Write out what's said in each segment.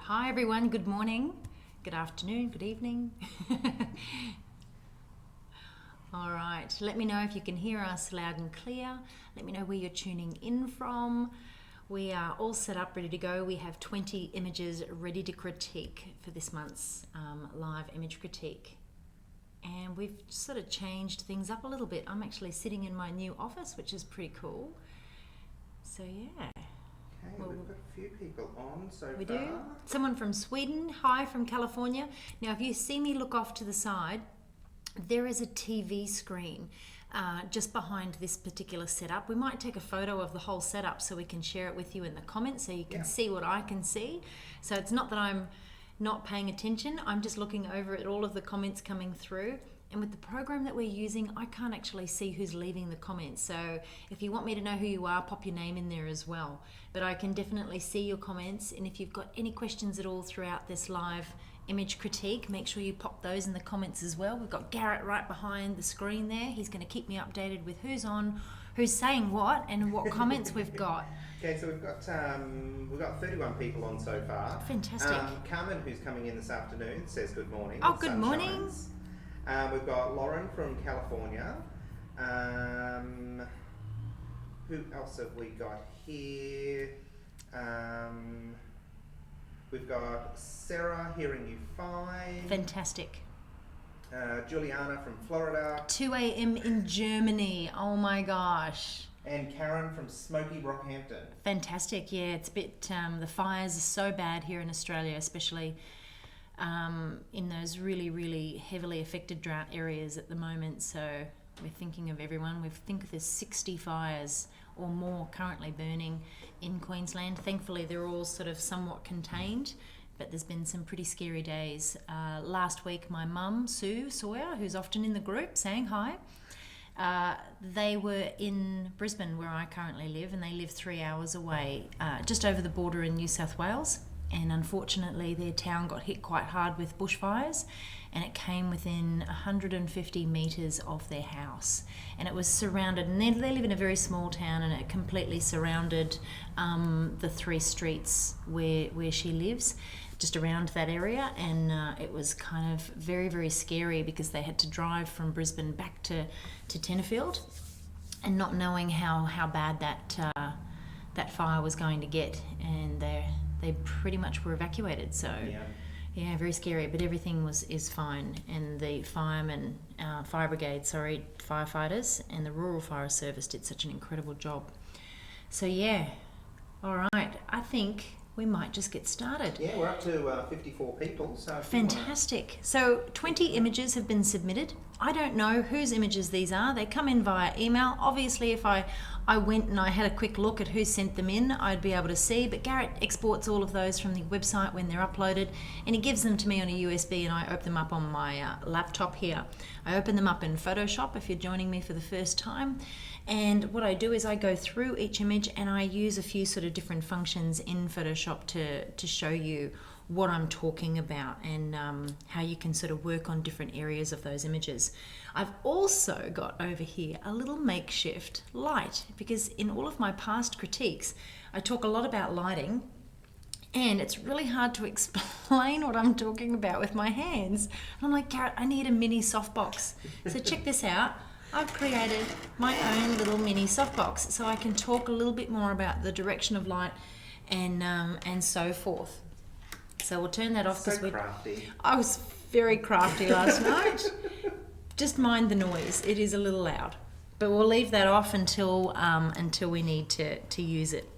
Hi everyone, good morning, good afternoon, good evening. All right, let me know if you can hear us loud and clear. Let me know where you're tuning in from. We are all set up, ready to go. We have 20 images ready to critique for this month's live image critique. And we've sort of changed things up a little bit. I'm actually sitting in my new office, which is pretty cool. So yeah. Okay, well, we've got a few people on so we far. do. Someone from Sweden, hi from California. Now if you see me look off to the side, there is a TV screen just behind this particular setup. We might take a photo of the whole setup so we can share it with you in the comments so you can see what I can see. So it's not that I'm not paying attention, I'm just looking over at all of the comments coming through. And with the program that we're using, I can't actually see who's leaving the comments. So if you want me to know who you are, pop your name in there as well. But I can definitely see your comments. And if you've got any questions at all throughout this live image critique, make sure you pop those in the comments as well. We've got Garrett right behind the screen there. He's going to keep me updated with who's on, who's saying what, and what comments we've got. Okay, so we've got 31 people on so far. Fantastic. Carmen, who's coming in this afternoon, says good morning. Oh, good morning. We've got Lauren from California. Who else have we got here? We've got Sarah, hearing you fine. Fantastic. Juliana from Florida. 2 a.m. in Germany. Oh my gosh. And Karen from Smoky Rockhampton. Fantastic. Yeah, it's a bit, the fires are so bad here in Australia, especially in those really, really heavily affected drought areas at the moment. So we're thinking of everyone. We think there's 60 fires or more currently burning in Queensland. Thankfully, they're all sort of somewhat contained, but there's been some pretty scary days. Last week, my mum, Sue Sawyer, who's often in the group saying hi, they were in Brisbane, where I currently live, and they live 3 hours away, just over the border in New South Wales. And unfortunately, their town got hit quite hard with bushfires, and it came within 150 metres of their house. And it was surrounded, and they live in a very small town, and it completely surrounded the 3 streets where she lives, just around that area. And it was kind of very, very scary because they had to drive from Brisbane back to Tenterfield, and not knowing how bad that fire was going to get. And they pretty much were evacuated. So yeah, very scary, but everything is fine. And the firefighters and the Rural Fire Service did such an incredible job. So yeah, all right, I think we might just get started. Yeah, we're up to 54 people. So fantastic. So 20 images have been submitted. I don't know whose images these are. They come in via email. Obviously, if I went and I had a quick look at who sent them in, I'd be able to see, but Garrett exports all of those from the website when they're uploaded, and he gives them to me on a USB, and I open them up on my laptop here. I open them up in Photoshop if you're joining me for the first time, and what I do is I go through each image and I use a few sort of different functions in Photoshop to show you what I'm talking about, and how you can sort of work on different areas of those images. I've also got over here a little makeshift light, because in all of my past critiques I talk a lot about lighting, and it's really hard to explain what I'm talking about with my hands. And I'm like, Garrett, I need a mini softbox. So check this out. I've created my own little mini softbox so I can talk a little bit more about the direction of light and so forth. So we'll turn that off because I was very crafty last night. Just mind the noise. It is a little loud, but we'll leave that off until we need to use it.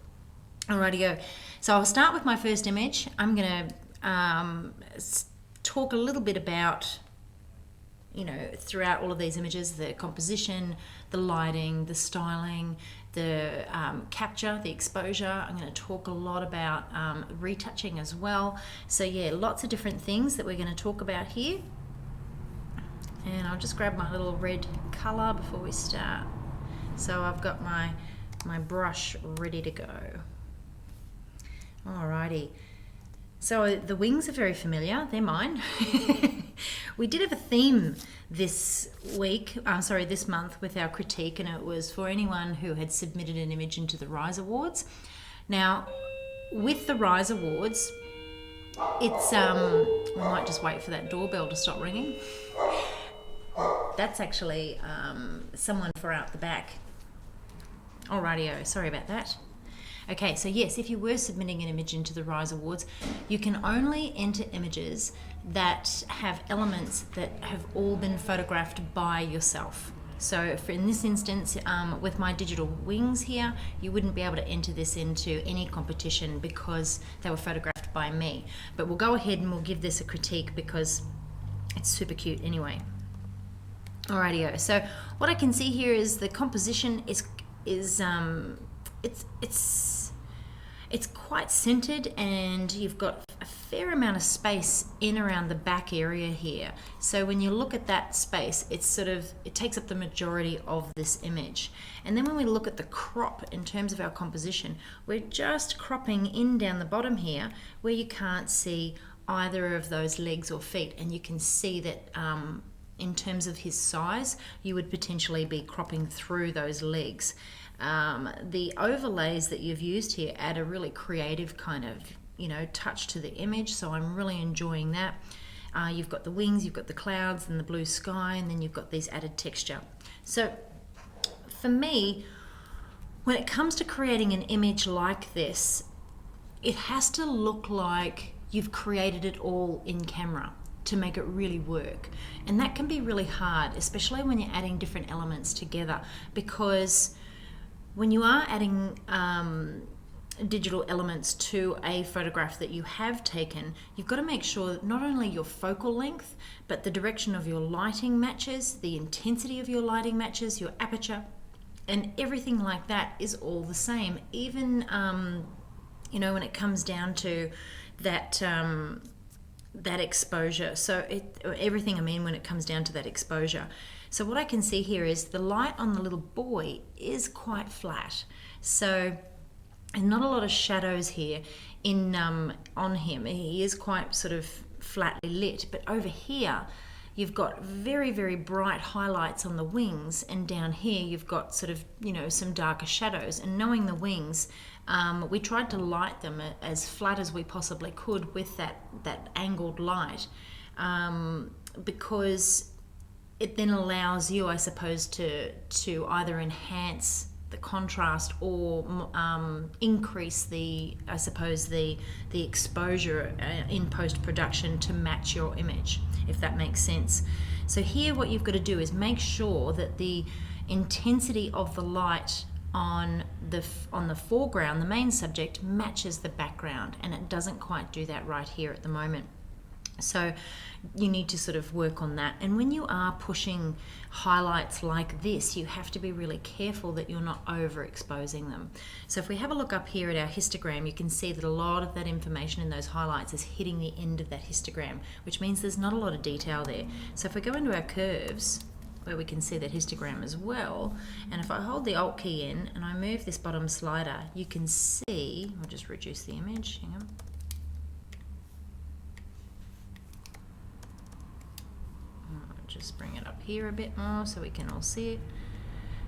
Alrighty go. So I'll start with my first image. I'm going to talk a little bit about, throughout all of these images, the composition, the lighting, the styling, the capture, the exposure. I'm going to talk a lot about retouching as well. So yeah, lots of different things that we're going to talk about here. And I'll just grab my little red colour before we start. So I've got my brush ready to go. Alrighty. So the wings are very familiar, they're mine. We did have a theme this month with our critique, and it was for anyone who had submitted an image into the Rise Awards. Now, with the Rise Awards, it's we might just wait for that doorbell to stop ringing. That's actually someone for out the back. Alrighty-o, sorry about that. Okay, so yes, if you were submitting an image into the Rise Awards, you can only enter images that have elements that have all been photographed by yourself. So for in this instance, with my digital wings here, you wouldn't be able to enter this into any competition because they were photographed by me. But we'll go ahead and we'll give this a critique because it's super cute anyway. Alrighty-o, so what I can see here is the composition is it's quite centered, and you've got a fair amount of space in around the back area here. So when you look at that space, it takes up the majority of this image. And then when we look at the crop in terms of our composition, we're just cropping in down the bottom here where you can't see either of those legs or feet, and you can see that in terms of his size, you would potentially be cropping through those legs. The overlays that you've used here add a really creative kind of, touch to the image, so I'm really enjoying that. You've got the wings, you've got the clouds and the blue sky, and then you've got these added texture. So for me, when it comes to creating an image like this, it has to look like you've created it all in camera to make it really work. And that can be really hard, especially when you're adding different elements together, because when you are adding digital elements to a photograph that you have taken, you've got to make sure that not only your focal length, but the direction of your lighting matches, the intensity of your lighting matches, your aperture, and everything like that is all the same. Even, when it comes down to that exposure. So everything, when it comes down to that exposure. So what I can see here is the light on the little boy is quite flat. So, and not a lot of shadows here on him. He is quite sort of flatly lit, but over here you've got very, very bright highlights on the wings, and down here you've got sort of, some darker shadows. And knowing the wings, we tried to light them as flat as we possibly could with that angled light, because it then allows you, I suppose, to either enhance the contrast or increase the exposure in post-production to match your image, if that makes sense. So here what you've got to do is make sure that the intensity of the light on the foreground, the main subject, matches the background, and it doesn't quite do that right here at the moment. So you need to sort of work on that. And when you are pushing highlights like this, you have to be really careful that you're not overexposing them. So if we have a look up here at our histogram, you can see that a lot of that information in those highlights is hitting the end of that histogram, which means there's not a lot of detail there. So if we go into our curves, where we can see that histogram as well, and if I hold the Alt key in and I move this bottom slider, you can see, I'll just reduce the image, hang on. Just bring it up here a bit more so we can all see it.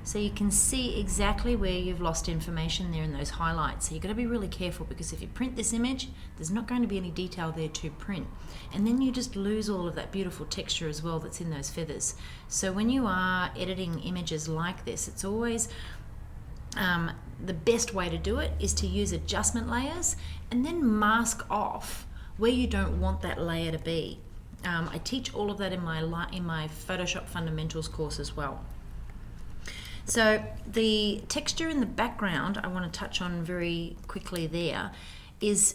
So you can see exactly where you've lost information there in those highlights. So you've got to be really careful, because if you print this image, there's not going to be any detail there to print. And then you just lose all of that beautiful texture as well that's in those feathers. So when you are editing images like this, it's always the best way to do it is to use adjustment layers and then mask off where you don't want that layer to be. I teach all of that in my Photoshop Fundamentals course as well. So the texture in the background I want to touch on very quickly there is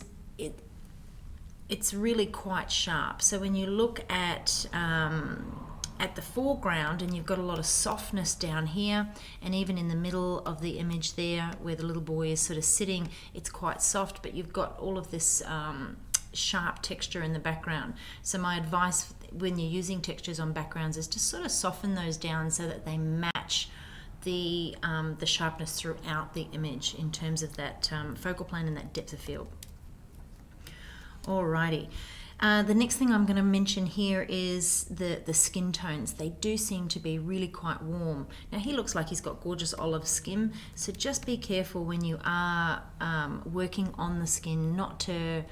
it's really quite sharp. So when you look at the foreground, and you've got a lot of softness down here, and even in the middle of the image there where the little boy is sort of sitting, it's quite soft, but you've got all of this sharp texture in the background. So my advice when you're using textures on backgrounds is to sort of soften those down so that they match the sharpness throughout the image in terms of that focal plane and that depth of field. Alrighty. The next thing I'm going to mention here is the skin tones. They do seem to be really quite warm. Now he looks like he's got gorgeous olive skin, so just be careful when you are working on the skin not to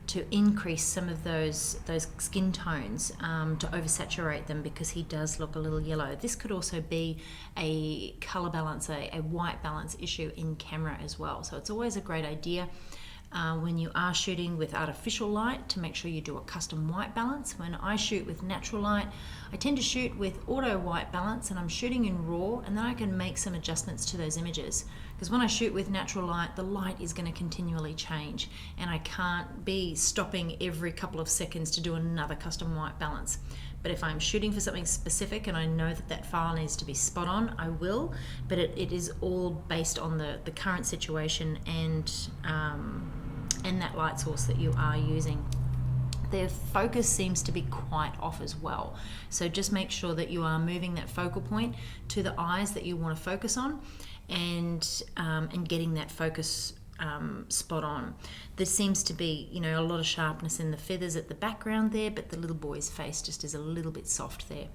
to increase some of those skin tones, to oversaturate them, because he does look a little yellow. This could also be a color balance, a white balance issue in camera as well. So it's always a great idea when you are shooting with artificial light to make sure you do a custom white balance. When I shoot with natural light, I tend to shoot with auto white balance, and I'm shooting in RAW, and then I can make some adjustments to those images. Because when I shoot with natural light, the light is going to continually change, and I can't be stopping every couple of seconds to do another custom white balance. But if I'm shooting for something specific and I know that that file needs to be spot on, I will, but it is all based on the current situation and that light source that you are using. Their focus seems to be quite off as well. So just make sure that you are moving that focal point to the eyes that you want to focus on, and getting that focus spot on. There seems to be, a lot of sharpness in the feathers at the background there, but the little boy's face just is a little bit soft there.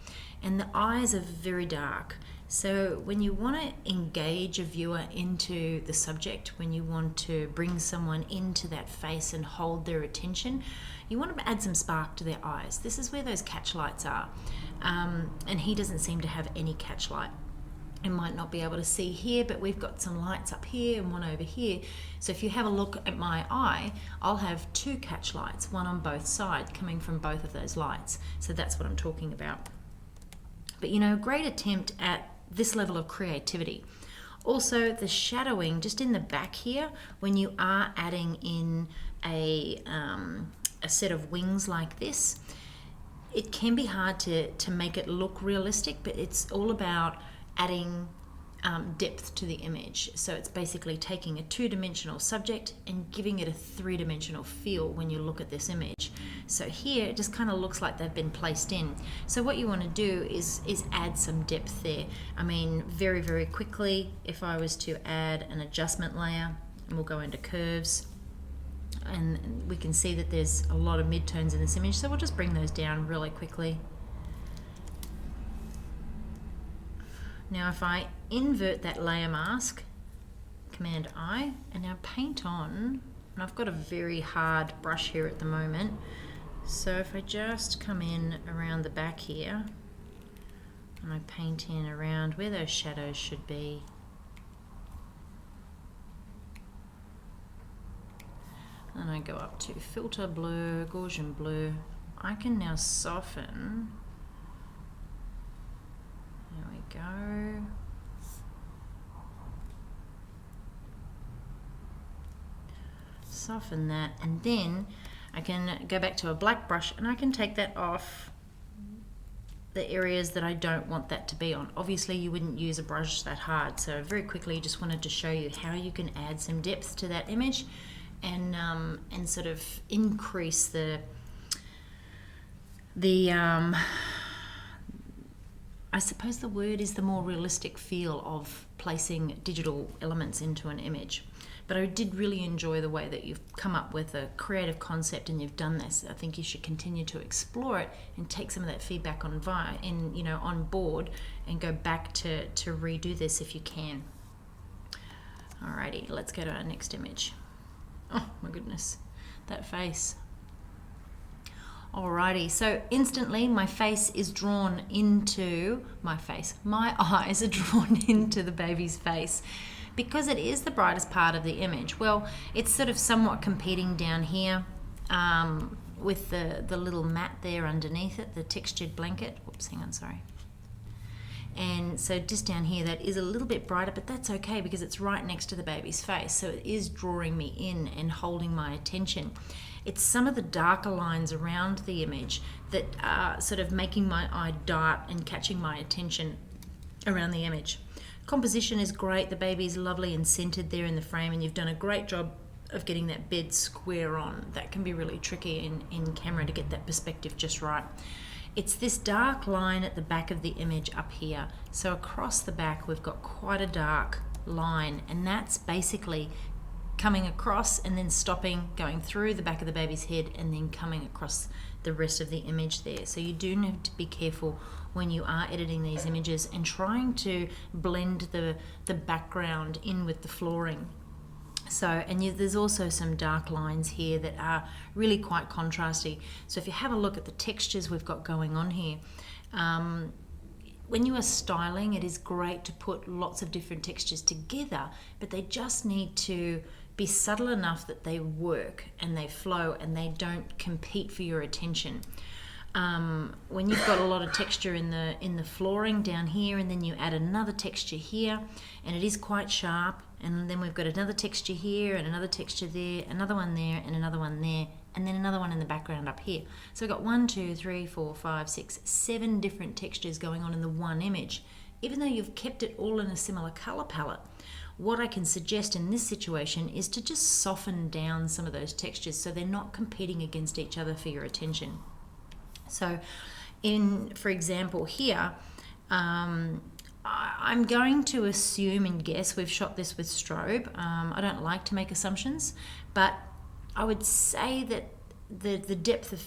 And the eyes are very dark. So when you want to engage a viewer into the subject, when you want to bring someone into that face and hold their attention, you want to add some spark to their eyes. This is where those catch lights are. And he doesn't seem to have any catch light. You might not be able to see here, but we've got some lights up here and one over here. So if you have a look at my eye, I'll have two catch lights, one on both sides, coming from both of those lights. So that's what I'm talking about. But great attempt at this level of creativity. Also, the shadowing just in the back here, when you are adding in a set of wings like this, it can be hard to make it look realistic, but it's all about adding depth to the image. So it's basically taking a two-dimensional subject and giving it a three-dimensional feel when you look at this image. So here it just kind of looks like they've been placed in. So what you want to do is add some depth there. I mean, very, very quickly, if I was to add an adjustment layer, and we'll go into curves, and we can see that there's a lot of midtones in this image, so we'll just bring those down really quickly. Now if I invert that layer mask, Command I, and now paint on, and I've got a very hard brush here at the moment, so if I just come in around the back here, and I paint in around where those shadows should be, and I go up to Filter, Blur, Gaussian Blur, I can now soften. There we go. Soften that, and then I can go back to a black brush and I can take that off the areas that I don't want that to be on. Obviously you wouldn't use a brush that hard, so very quickly just wanted to show you how you can add some depth to that image and sort of increase the I suppose the word is the more realistic feel of placing digital elements into an image. But I did really enjoy the way that you've come up with a creative concept and you've done this. I think you should continue to explore it and take some of that feedback on board and go back to redo this if you can. Alrighty, let's go to our next image. Oh my goodness, that face. Alrighty, so instantly my face is drawn into my eyes are drawn into the baby's face because it is the brightest part of the image. Well, it's sort of somewhat competing down here with the little mat there underneath it, the textured blanket. Whoops, hang on, sorry. And so just down here that is a little bit brighter, but that's okay because it's right next to the baby's face, so it is drawing me in and holding my attention. It's some of the darker lines around the image that are sort of making my eye dart and catching my attention around the image. Composition is great, the baby is lovely and centered there in the frame, and you've done a great job of getting that bed square on. That can be really tricky in camera to get that perspective just right. It's this dark line at the back of the image up here. So across the back we've got quite a dark line, and that's basically coming across and then stopping, going through the back of the baby's head and then coming across the rest of the image there. So you do have to be careful when you are editing these images and trying to blend the background in with the flooring. So, and there's also some dark lines here that are really quite contrasty. So if you have a look at the textures we've got going on here, when you are styling, it is great to put lots of different textures together, but they just need to be subtle enough that they work and they flow and they don't compete for your attention. When you've got a lot of texture in the flooring down here, and then you add another texture here, and it is quite sharp, and then we've got another texture here and another texture there, another one there and another one there, and then another one in the background up here. So we've got 1, 2, 3, 4, 5, 6, 7 different textures going on in the one image, even though you've kept it all in a similar color palette. What I can suggest in this situation is to just soften down some of those textures so they're not competing against each other for your attention. So for example here, I'm going to assume and guess we've shot this with strobe. I don't like to make assumptions, but I would say that the depth of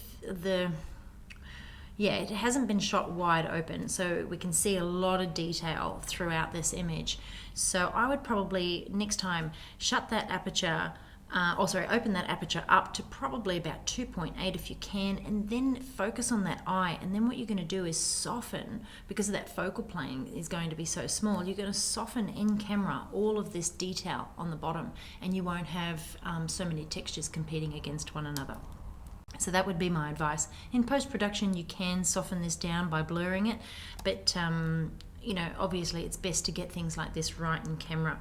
it hasn't been shot wide open, so we can see a lot of detail throughout this image. So I would probably next time shut that aperture, open that aperture up to probably about 2.8 if you can, and then focus on that eye. And then what you're going to do is soften, because of that focal plane is going to be so small, you're going to soften in camera all of this detail on the bottom, and you won't have so many textures competing against one another. So that would be my advice. In post-production, you can soften this down by blurring it, but obviously it's best to get things like this right in camera.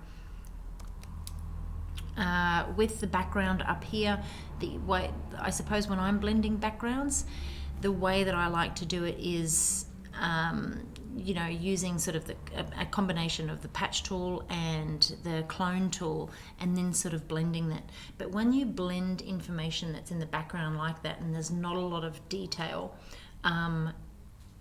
With the background up here, the way I suppose when I'm blending backgrounds, the way that I like to do it is using sort of a combination of the patch tool and the clone tool, and then sort of blending that. But when you blend information that's in the background like that, and there's not a lot of detail, and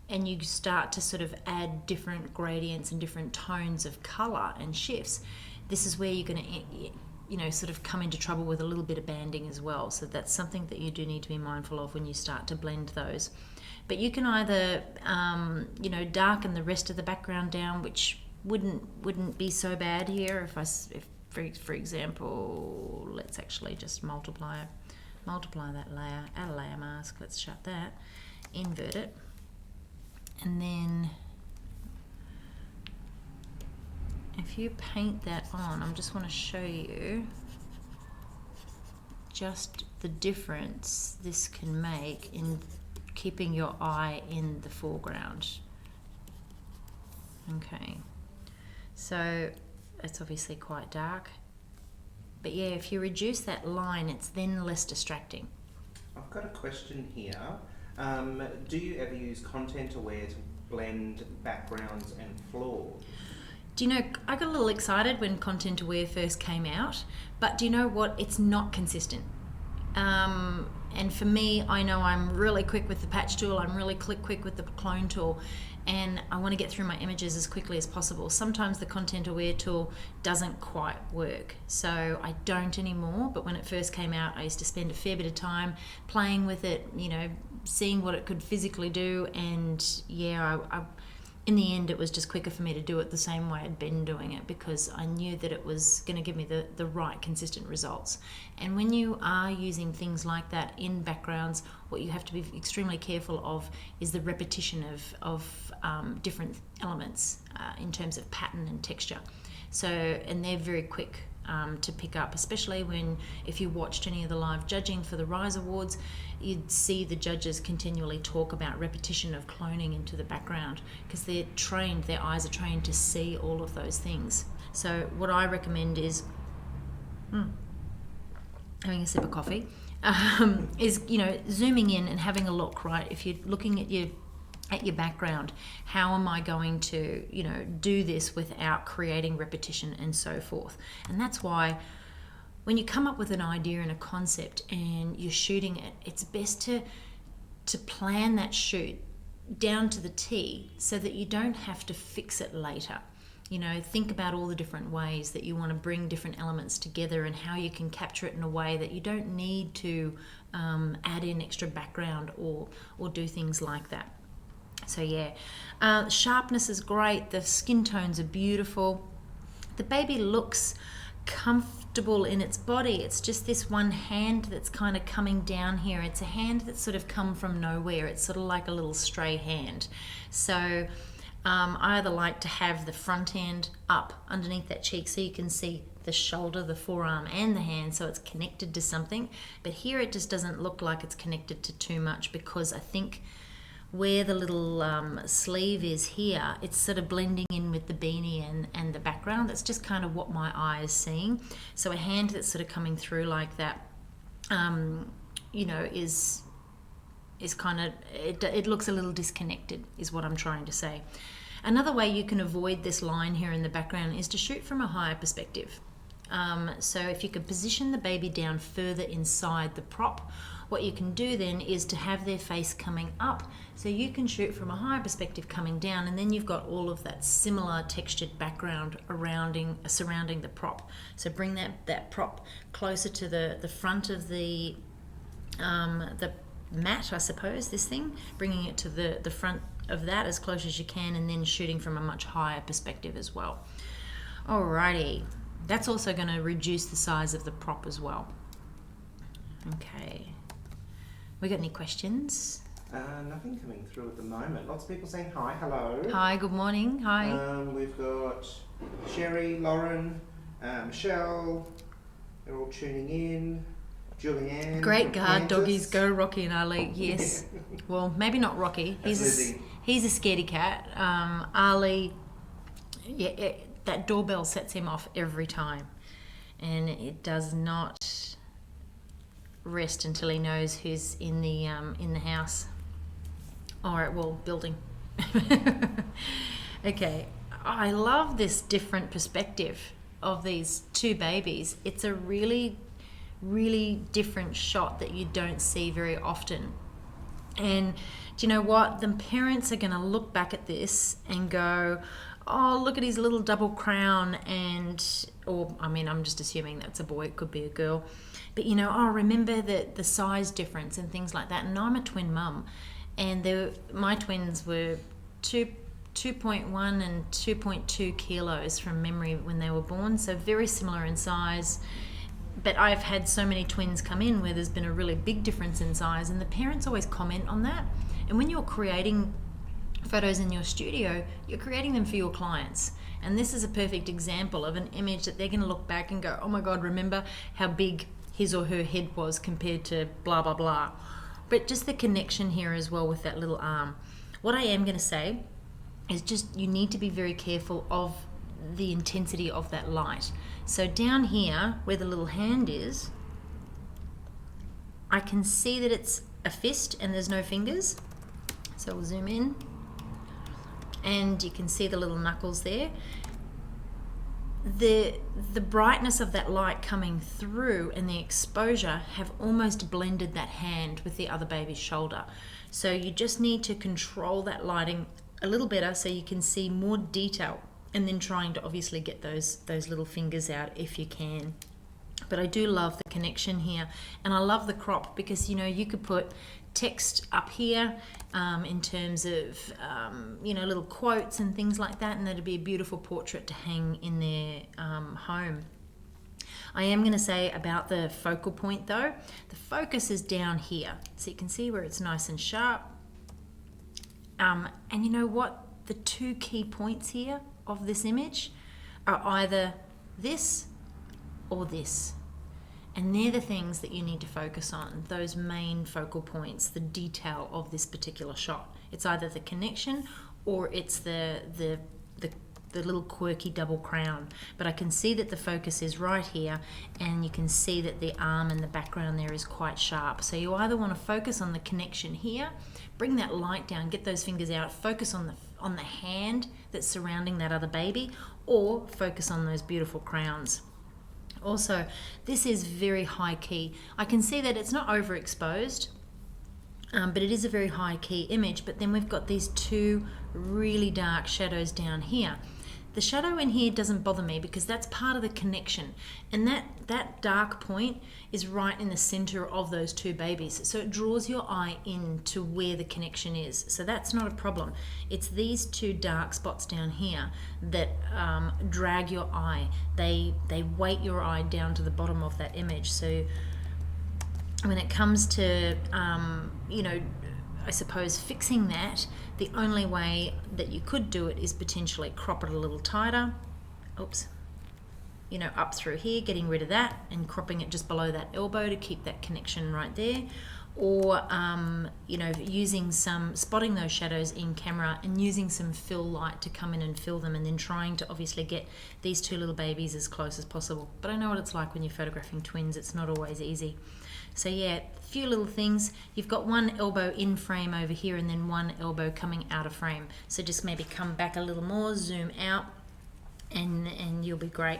you start to sort of add different gradients and different tones of color and shifts, this is where you're going to sort of come into trouble with a little bit of banding as well. So that's something that you do need to be mindful of when you start to blend those. But you can either, darken the rest of the background down, which wouldn't be so bad here. If for example, let's actually just multiply that layer, add a layer mask. Let's shut that, invert it, and then if you paint that on, I just want to show you just the difference this can make in keeping your eye in the foreground. Okay, so it's obviously quite dark, but yeah, if you reduce that line, it's then less distracting. I've got a question here. Do you ever use content aware to blend backgrounds and floors? Do you know, I got a little excited when Content Aware first came out, but do you know what? It's not consistent. And for me, I know I'm really quick with the patch tool, I'm really quick with the clone tool, and I want to get through my images as quickly as possible. Sometimes the Content Aware tool doesn't quite work, so I don't anymore, but when it first came out, I used to spend a fair bit of time playing with it, seeing what it could physically do, and yeah, in the end, it was just quicker for me to do it the same way I'd been doing it, because I knew that it was going to give me the right consistent results. And when you are using things like that in backgrounds, what you have to be extremely careful of is the repetition of different elements in terms of pattern and texture. So, and they're very quick to pick up, especially if you watched any of the live judging for the Rise Awards, you'd see the judges continually talk about repetition of cloning into the background, because their eyes are trained to see all of those things. So what I recommend is having a sip of coffee, is zooming in and having a look, right? If you're looking at your background, how am I going to do this without creating repetition and so forth. And that's why when you come up with an idea and a concept and you're shooting it, it's best to plan that shoot down to the T so that you don't have to fix it later. Think about all the different ways that you want to bring different elements together and how you can capture it in a way that you don't need to add in extra background or do things like that. So yeah, sharpness is great, the skin tones are beautiful, the baby looks comfortable comfortable in its body. It's just this one hand that's kind of coming down here. It's a hand that's sort of come from nowhere. It's sort of like a little stray hand. So I either like to have the front end up underneath that cheek so you can see the shoulder, the forearm, and the hand, so it's connected to something. But here it just doesn't look like it's connected to too much, because I think where the little sleeve is here, it's sort of blending in with the beanie and the background. That's just kind of what my eye is seeing. So a hand that's sort of coming through like that, you know, is kind of, it looks a little disconnected, is what I'm trying to say. Another way you can avoid this line here in the background is to shoot from a higher perspective. So if you could position the baby down further inside the prop, what you can do then is to have their face coming up, so you can shoot from a higher perspective coming down, and then you've got all of that similar textured background surrounding the prop. So bring that prop closer to the front of the mat, I suppose, this thing, bringing it to the front of that as close as you can, and then shooting from a much higher perspective as well. Alrighty, that's also going to reduce the size of the prop as well. Okay, we got any questions? Nothing coming through at the moment. Lots of people saying hi, hello. Hi, good morning. Hi. We've got Sherry, Lauren, Michelle, they're all tuning in. Julianne. Great guard Kansas. doggies, go Rocky and Ali. Yes. Well, maybe not Rocky. He's a scaredy cat. Ali, yeah, that doorbell sets him off every time, and it does not rest until he knows who's in the house, or well, building. Okay, I love this different perspective of these two babies. It's a really different shot that you don't see very often. And do you know what? The parents are going to look back at this and go, oh, look at his little double crown, or I mean, I'm just assuming that's a boy, it could be a girl. But you know, oh, remember the size difference and things like that. And I'm a twin mum, and my twins were 2.1 and 2.2 kilos from memory when they were born, so very similar in size. But I've had so many twins come in where there's been a really big difference in size, and the parents always comment on that. And when you're creating photos in your studio, you're creating them for your clients. And this is a perfect example of an image that they're going to look back and go, oh my God, remember how big his or her head was compared to blah, blah, blah. But just the connection here as well with that little arm. What I am going to say is just you need to be very careful of the intensity of that light. So down here where the little hand is, I can see that it's a fist and there's no fingers. So we'll zoom in and you can see the little knuckles there. The brightness of that light coming through and the exposure have almost blended that hand with the other baby's shoulder. So you just need to control that lighting a little better so you can see more detail, and then trying to obviously get those little fingers out if you can. But I do love the connection here, and I love the crop because, you know, you could put text up here in terms of you know, little quotes and things like that, and that'd be a beautiful portrait to hang in their home. I am going to say about the focal point though, the focus is down here, so you can see where it's nice and sharp. And you know what? The two key points here of this image are either this or this. And they're the things that you need to focus on, those main focal points, the detail of this particular shot. It's either the connection or it's the little quirky double crown. But I can see that the focus is right here, and you can see that the arm and the background there is quite sharp. So you either want to focus on the connection here, bring that light down, get those fingers out, focus on the hand that's surrounding that other baby, or focus on those beautiful crowns. Also, this is very high key. I can see that it's not overexposed, but it is a very high key image. But then we've got these two really dark shadows down here. The shadow in here doesn't bother me because that's part of the connection. And that dark point is right in the center of those two babies. So it draws your eye into where the connection is. So that's not a problem. It's these two dark spots down here that drag your eye. They weight your eye down to the bottom of that image. So when it comes to, I suppose fixing that, the only way that you could do it is potentially crop it a little tighter. Oops. Up through here, getting rid of that and cropping it just below that elbow to keep that connection right there. Or, spotting those shadows in camera and using some fill light to come in and fill them, and then trying to obviously get these two little babies as close as possible. But I know what it's like when you're photographing twins. It's not always easy. So yeah, a few little things. You've got one elbow in frame over here and then one elbow coming out of frame. So just maybe come back a little more, zoom out, and you'll be great.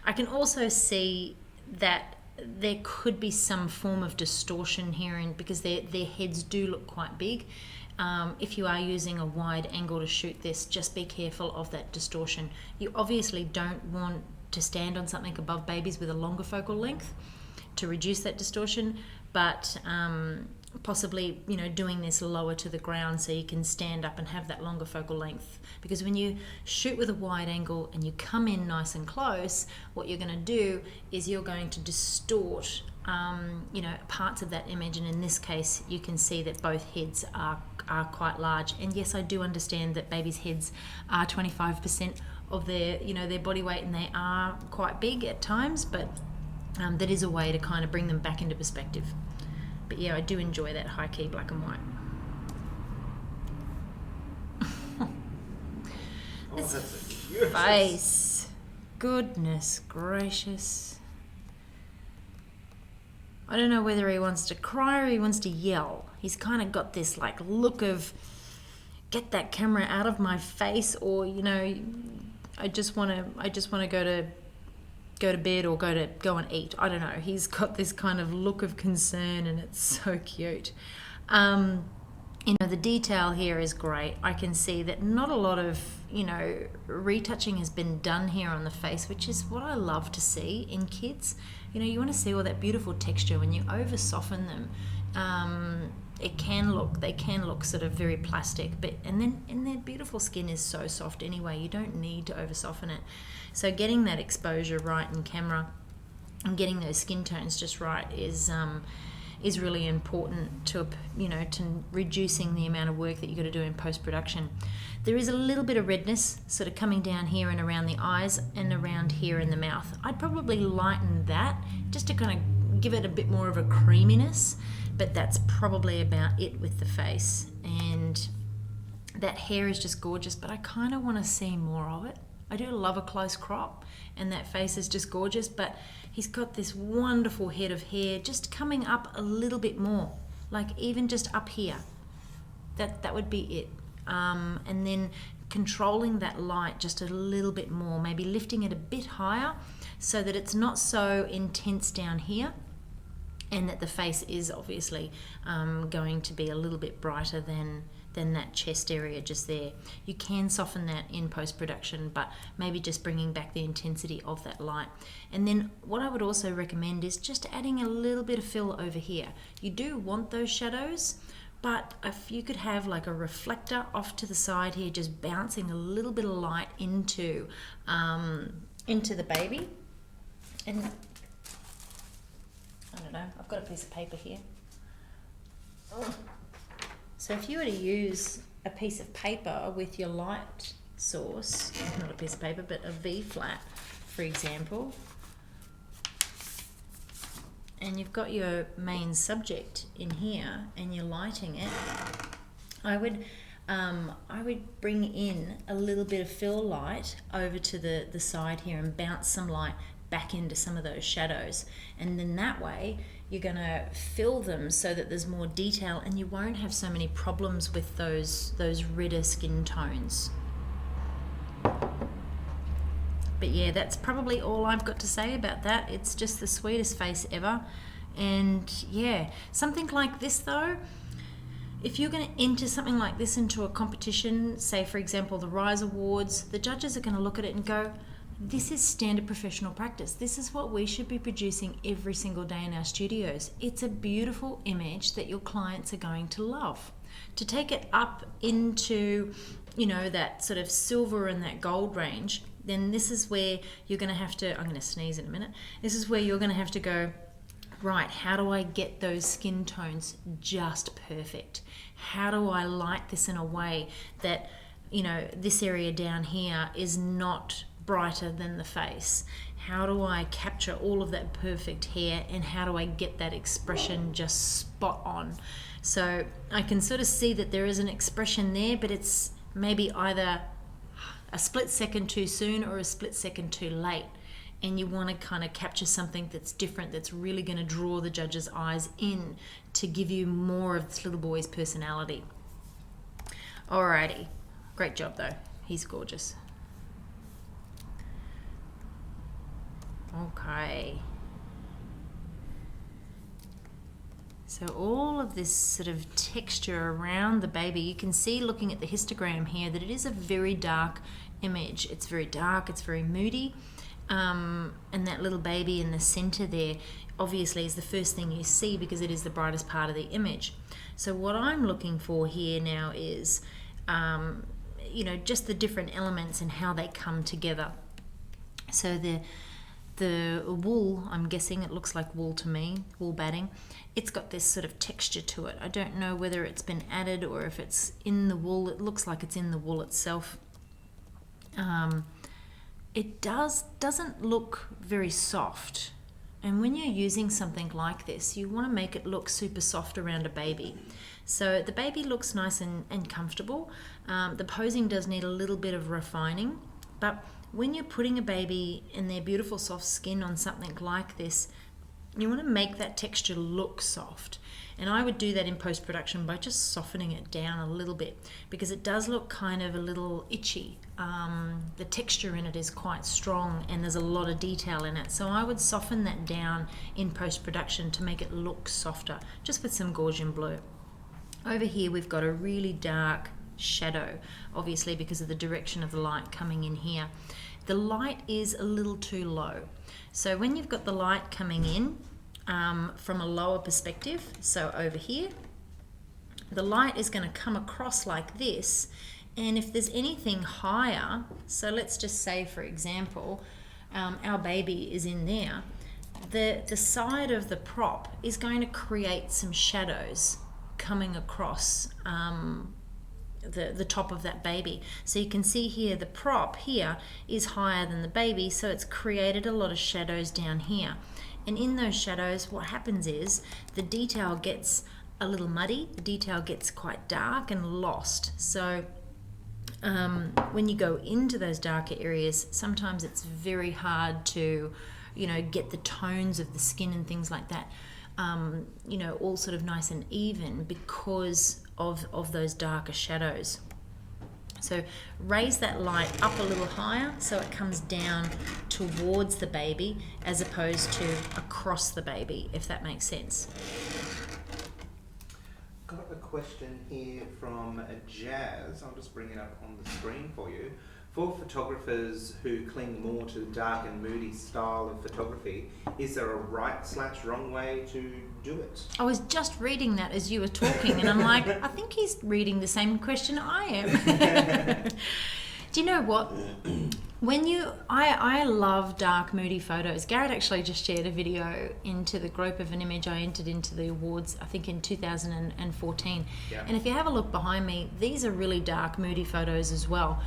I can also see that there could be some form of distortion here, because their heads do look quite big. If you are using a wide angle to shoot this, just be careful of that distortion. You obviously don't want to stand on something above babies with a longer focal length to reduce that distortion, but possibly doing this lower to the ground so you can stand up and have that longer focal length. Because when you shoot with a wide angle and you come in nice and close, what you're going to do is you're going to distort parts of that image, and in this case you can see that both heads are quite large. And yes, I do understand that babies' heads are 25% of their body weight, and they are quite big at times, but that is a way to kind of bring them back into perspective. But yeah, I do enjoy that high key black and white. That's a cute face. Goodness gracious. I don't know whether he wants to cry or he wants to yell. He's kind of got this look of, get that camera out of my face, or I just want to go to bed or go and eat. I don't know. He's got this kind of look of concern, and it's so cute. The detail here is great. I can see that not a lot of retouching has been done here on the face, which is what I love to see in kids. You want to see all that beautiful texture. When you over soften them, they can look sort of very plastic, and their beautiful skin is so soft anyway. You don't need to over soften it. So getting that exposure right in camera and getting those skin tones just right is really important to reducing the amount of work that you've got to do in post-production. There is a little bit of redness sort of coming down here and around the eyes and around here in the mouth. I'd probably lighten that just to kind of give it a bit more of a creaminess, but that's probably about it with the face. And that hair is just gorgeous, but I kind of want to see more of it. I do love a close crop, and that face is just gorgeous, but he's got this wonderful head of hair just coming up a little bit more, even just up here. That would be it. And then controlling that light just a little bit more, maybe lifting it a bit higher so that it's not so intense down here, and that the face is obviously going to be a little bit brighter than that chest area just there. You can soften that in post-production, but maybe just bringing back the intensity of that light. And then what I would also recommend is just adding a little bit of fill over here. You do want those shadows, but if you could have a reflector off to the side here, just bouncing a little bit of light into the baby. And I don't know, I've got a piece of paper here. Oh. So if you were to use a piece of paper with your light source, not a piece of paper, but a V-flat, for example, and you've got your main subject in here and you're lighting it, I would bring in a little bit of fill light over to the side here and bounce some light back into some of those shadows, and then that way you're going to fill them so that there's more detail and you won't have so many problems with those redder skin tones. But yeah, that's probably all I've got to say about that. It's just the sweetest face ever. And yeah, something like this though, if you're going to enter something like this into a competition, say for example the Rise Awards, the judges are going to look at it and go, this is standard professional practice. This is what we should be producing every single day in our studios. It's a beautiful image that your clients are going to love. To take it up into, that sort of silver and that gold range, then this is where you're going to have to, I'm going to sneeze in a minute, this is where you're going to have to go, right, how do I get those skin tones just perfect? How do I light this in a way that, this area down here is not brighter than the face? How do I capture all of that perfect hair, and how do I get that expression just spot on? So I can sort of see that there is an expression there, but it's maybe either a split second too soon or a split second too late. And you want to kind of capture something that's different, that's really going to draw the judge's eyes in to give you more of this little boy's personality. Alrighty, great job though. He's gorgeous. Okay. So all of this sort of texture around the baby, you can see looking at the histogram here that it is a very dark image. It's very dark, it's very moody. And that little baby in the center there obviously is the first thing you see because it is the brightest part of the image. So what I'm looking for here now is, just the different elements and how they come together. So the wool, I'm guessing it looks like wool to me, wool batting. It's got this sort of texture to it. I don't know whether it's been added or if it's in the wool. It looks like it's in the wool itself. It doesn't look very soft. And when you're using something like this, you want to make it look super soft around a baby. So the baby looks nice and comfortable. The posing does need a little bit of refining, but when you're putting a baby in their beautiful soft skin on something like this, you want to make that texture look soft. And I would do that in post-production by just softening it down a little bit because it does look kind of a little itchy. The texture in it is quite strong and there's a lot of detail in it. So I would soften that down in post-production to make it look softer, just with some Gaussian blue. Over here we've got a really dark shadow, obviously because of the direction of the light coming in here. The light is a little too low. So when you've got the light coming in from a lower perspective, so over here, the light is going to come across like this, and if there's anything higher, so let's just say for example our baby is in there, the side of the prop is going to create some shadows coming across the top of that baby. So you can see here the prop here is higher than the baby, so it's created a lot of shadows down here. And in those shadows, what happens is the detail gets a little muddy, the detail gets quite dark and lost. So when you go into those darker areas, sometimes it's very hard to, get the tones of the skin and things like that, all sort of nice and even because of those darker shadows. So raise that light up a little higher so it comes down towards the baby as opposed to across the baby, if that makes sense. Got a question here from Jazz. I'll just bring it up on the screen for you. For photographers who cling more to the dark and moody style of photography, is there a right/wrong way to do it? I was just reading that as you were talking, and I'm like, I think he's reading the same question I am. Do you know what? I love dark, moody photos. Garrett actually just shared a video into the group of an image I entered into the awards, I think in 2014. Yeah. And if you have a look behind me, these are really dark, moody photos as well.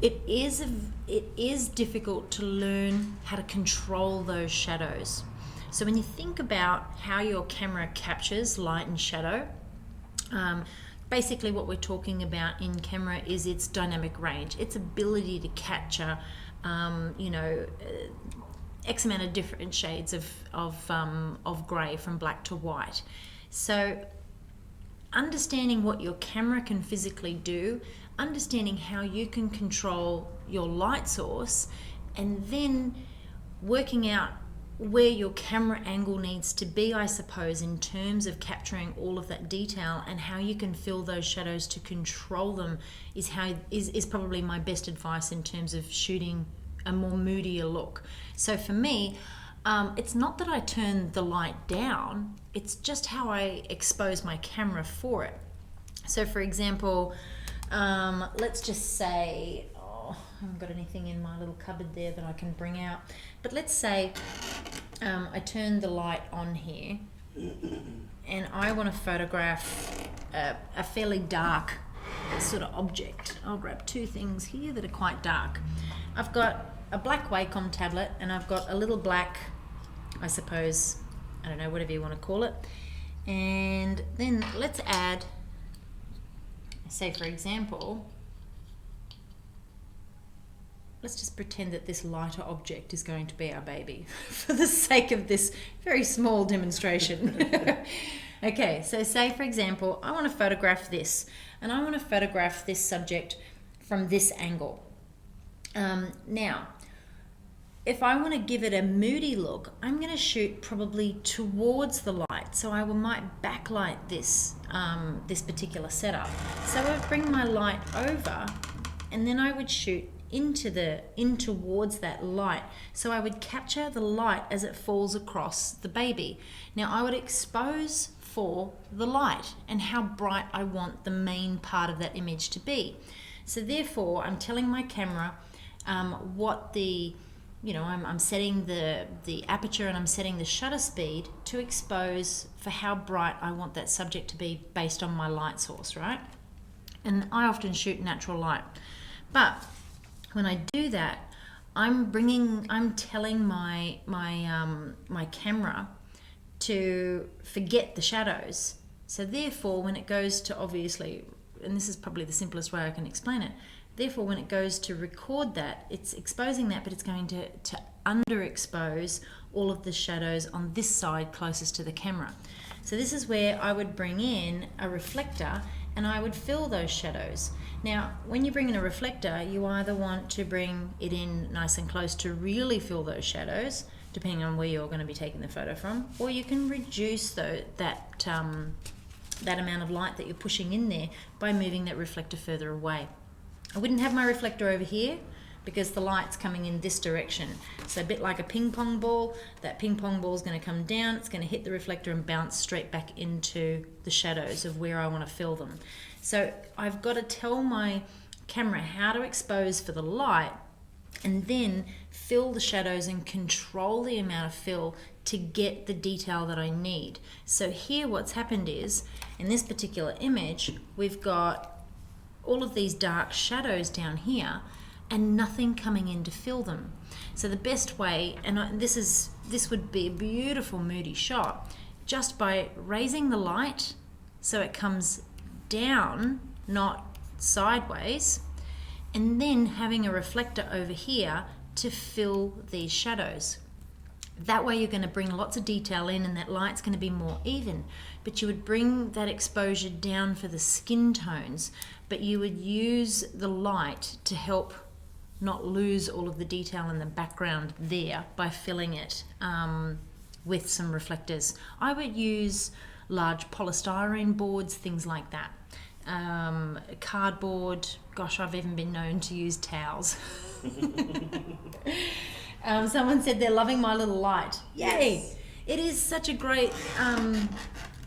It is difficult to learn how to control those shadows. So when you think about how your camera captures light and shadow, basically what we're talking about in camera is its dynamic range, its ability to capture, X amount of different shades of grey from black to white. So understanding what your camera can physically do, understanding how you can control your light source, and then working out where your camera angle needs to be, I suppose, in terms of capturing all of that detail and how you can fill those shadows to control them is probably my best advice in terms of shooting a more moodier look. So for me, it's not that I turn the light down, it's just how I expose my camera for it. So for example, let's just say, I haven't got anything in my little cupboard there that I can bring out, but let's say I turn the light on here and I want to photograph a fairly dark sort of object. I'll grab two things here that are quite dark. I've got a black Wacom tablet and I've got a little black, I suppose, I don't know, whatever you want to call it. And then let's add, say for example, let's just pretend that this lighter object is going to be our baby for the sake of this very small demonstration. Okay, so say for example, I want to photograph this, and I want to photograph this subject from this angle. Now, if I want to give it a moody look, I'm going to shoot probably towards the light. So I might backlight this, this particular setup. So I would bring my light over and then I would shoot in towards that light. So I would capture the light as it falls across the baby. Now I would expose for the light and how bright I want the main part of that image to be. So therefore I'm telling my camera what the, I'm setting the aperture and I'm setting the shutter speed to expose for how bright I want that subject to be based on my light source, right? And I often shoot natural light. But when I do that, I'm telling my camera to forget the shadows. So therefore, when it goes to, obviously, and this is probably the simplest way I can explain it, therefore when it goes to record that, it's exposing that, but it's going to underexpose all of the shadows on this side closest to the camera. So this is where I would bring in a reflector and I would fill those shadows. Now, when you bring in a reflector, you either want to bring it in nice and close to really fill those shadows, depending on where you're going to be taking the photo from, or you can reduce that amount of light that you're pushing in there by moving that reflector further away. I wouldn't have my reflector over here because the light's coming in this direction. So a bit like a ping pong ball, that ping pong ball is going to come down, it's going to hit the reflector and bounce straight back into the shadows of where I want to fill them. So I've got to tell my camera how to expose for the light and then fill the shadows and control the amount of fill to get the detail that I need. So here what's happened is, in this particular image, we've got all of these dark shadows down here and nothing coming in to fill them. So the best way, and this would be a beautiful moody shot, just by raising the light so it comes down, not sideways, and then having a reflector over here to fill these shadows. That way you're going to bring lots of detail in and that light's going to be more even, but you would bring that exposure down for the skin tones, but you would use the light to help not lose all of the detail in the background there by filling it with some reflectors. I would use large polystyrene boards, things like that. Cardboard, gosh, I've even been known to use towels. Someone said they're loving my little light. Yay! Yes. It is such a great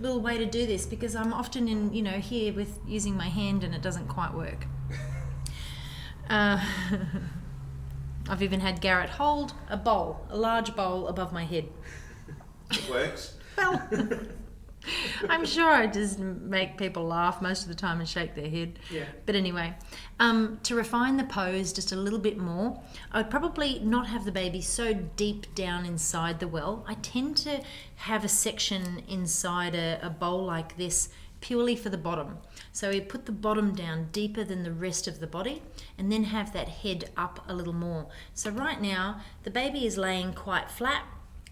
little way to do this because I'm often in, here with using my hand and it doesn't quite work. I've even had Garrett hold a large bowl above my head. It works. Well, I'm sure I just make people laugh most of the time and shake their head. Yeah. But anyway, to refine the pose just a little bit more, I would probably not have the baby so deep down inside the well. I tend to have a section inside a bowl like this purely for the bottom. So we put the bottom down deeper than the rest of the body and then have that head up a little more. So right now, the baby is laying quite flat.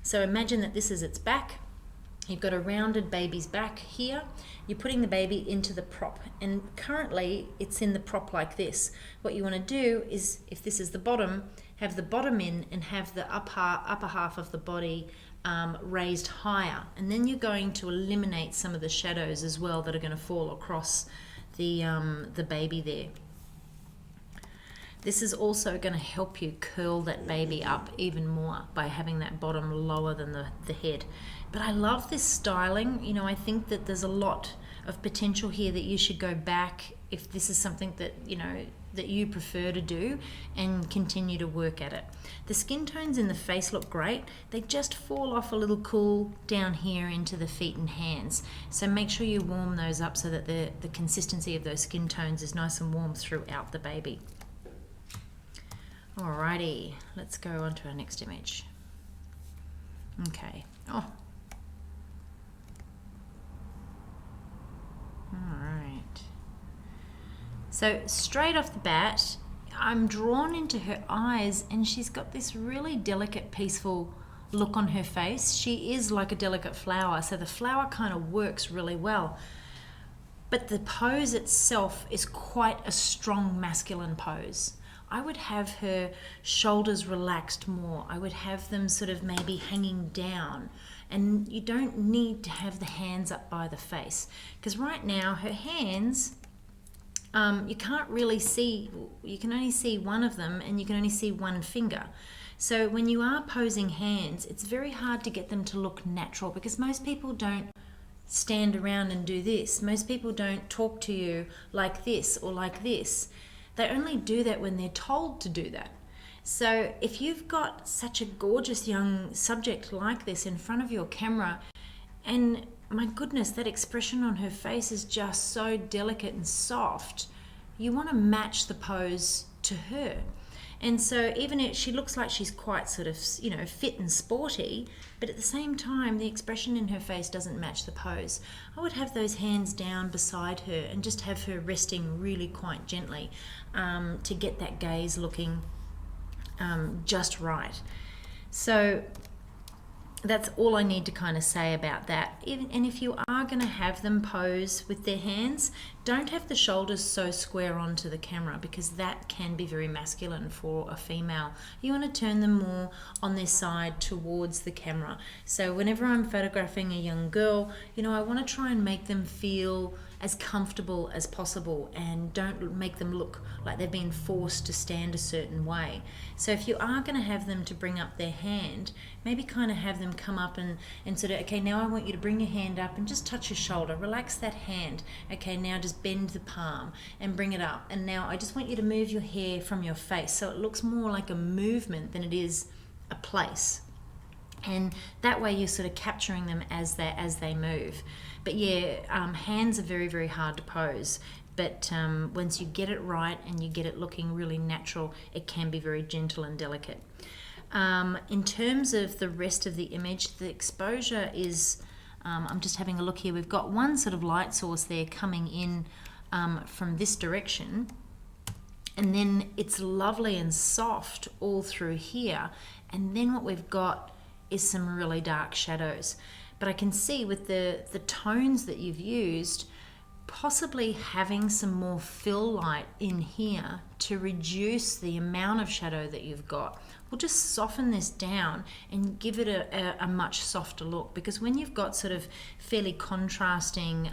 So imagine that this is its back. You've got a rounded baby's back here. You're putting the baby into the prop, and currently it's in the prop like this. What you want to do is, if this is the bottom, have the bottom in and have the upper half of the body raised higher. And then you're going to eliminate some of the shadows as well that are going to fall across the baby there. This is also going to help you curl that baby up even more by having that bottom lower than the head. But I love this styling. You know, I think that there's a lot of potential here that you should go back if this is something that, you know, that you prefer to do, and continue to work at it. The skin tones in the face look great. They just fall off a little cool down here into the feet and hands. So make sure you warm those up so that the consistency of those skin tones is nice and warm throughout the baby. Alrighty, let's go on to our next image. Okay. Oh. Alright. So straight off the bat, I'm drawn into her eyes, and she's got this really delicate, peaceful look on her face. She is like a delicate flower, so the flower kind of works really well. But the pose itself is quite a strong masculine pose. I would have her shoulders relaxed more. I would have them sort of maybe hanging down. And you don't need to have the hands up by the face, because right now her hands, you can't really see, you can only see one of them, and you can only see one finger. So when you are posing hands, it's very hard to get them to look natural, because most people don't stand around and do this. Most people don't talk to you like this or like this. They only do that when they're told to do that. So if you've got such a gorgeous young subject like this in front of your camera, and my goodness, that expression on her face is just so delicate and soft, you want to match the pose to her. And so even if she looks like she's quite sort of, you know, fit and sporty, but at the same time, the expression in her face doesn't match the pose. I would have those hands down beside her and just have her resting really quite gently to get that gaze looking just right. So that's all I need to kind of say about that. And if you are going to have them pose with their hands, don't have the shoulders so square onto the camera, because that can be very masculine for a female. You want to turn them more on their side towards the camera. So whenever I'm photographing a young girl, you know, I want to try and make them feel as comfortable as possible, and don't make them look like they've been forced to stand a certain way. So if you are going to have them to bring up their hand, maybe kind of have them come up and sort of, okay, now I want you to bring your hand up and just touch your shoulder, relax that hand. Okay, now just bend the palm and bring it up. And now I just want you to move your hair from your face so it looks more like a movement than it is a place. And that way you're sort of capturing them as they move. But yeah, hands are very, very hard to pose. But once you get it right and you get it looking really natural, it can be very gentle and delicate. In terms of the rest of the image, the exposure is, I'm just having a look here, we've got one sort of light source there coming in from this direction. And then it's lovely and soft all through here. And then what we've got is some really dark shadows. But I can see with the tones that you've used, possibly having some more fill light in here to reduce the amount of shadow that you've got will just soften this down and give it a much softer look. Because when you've got sort of fairly contrasting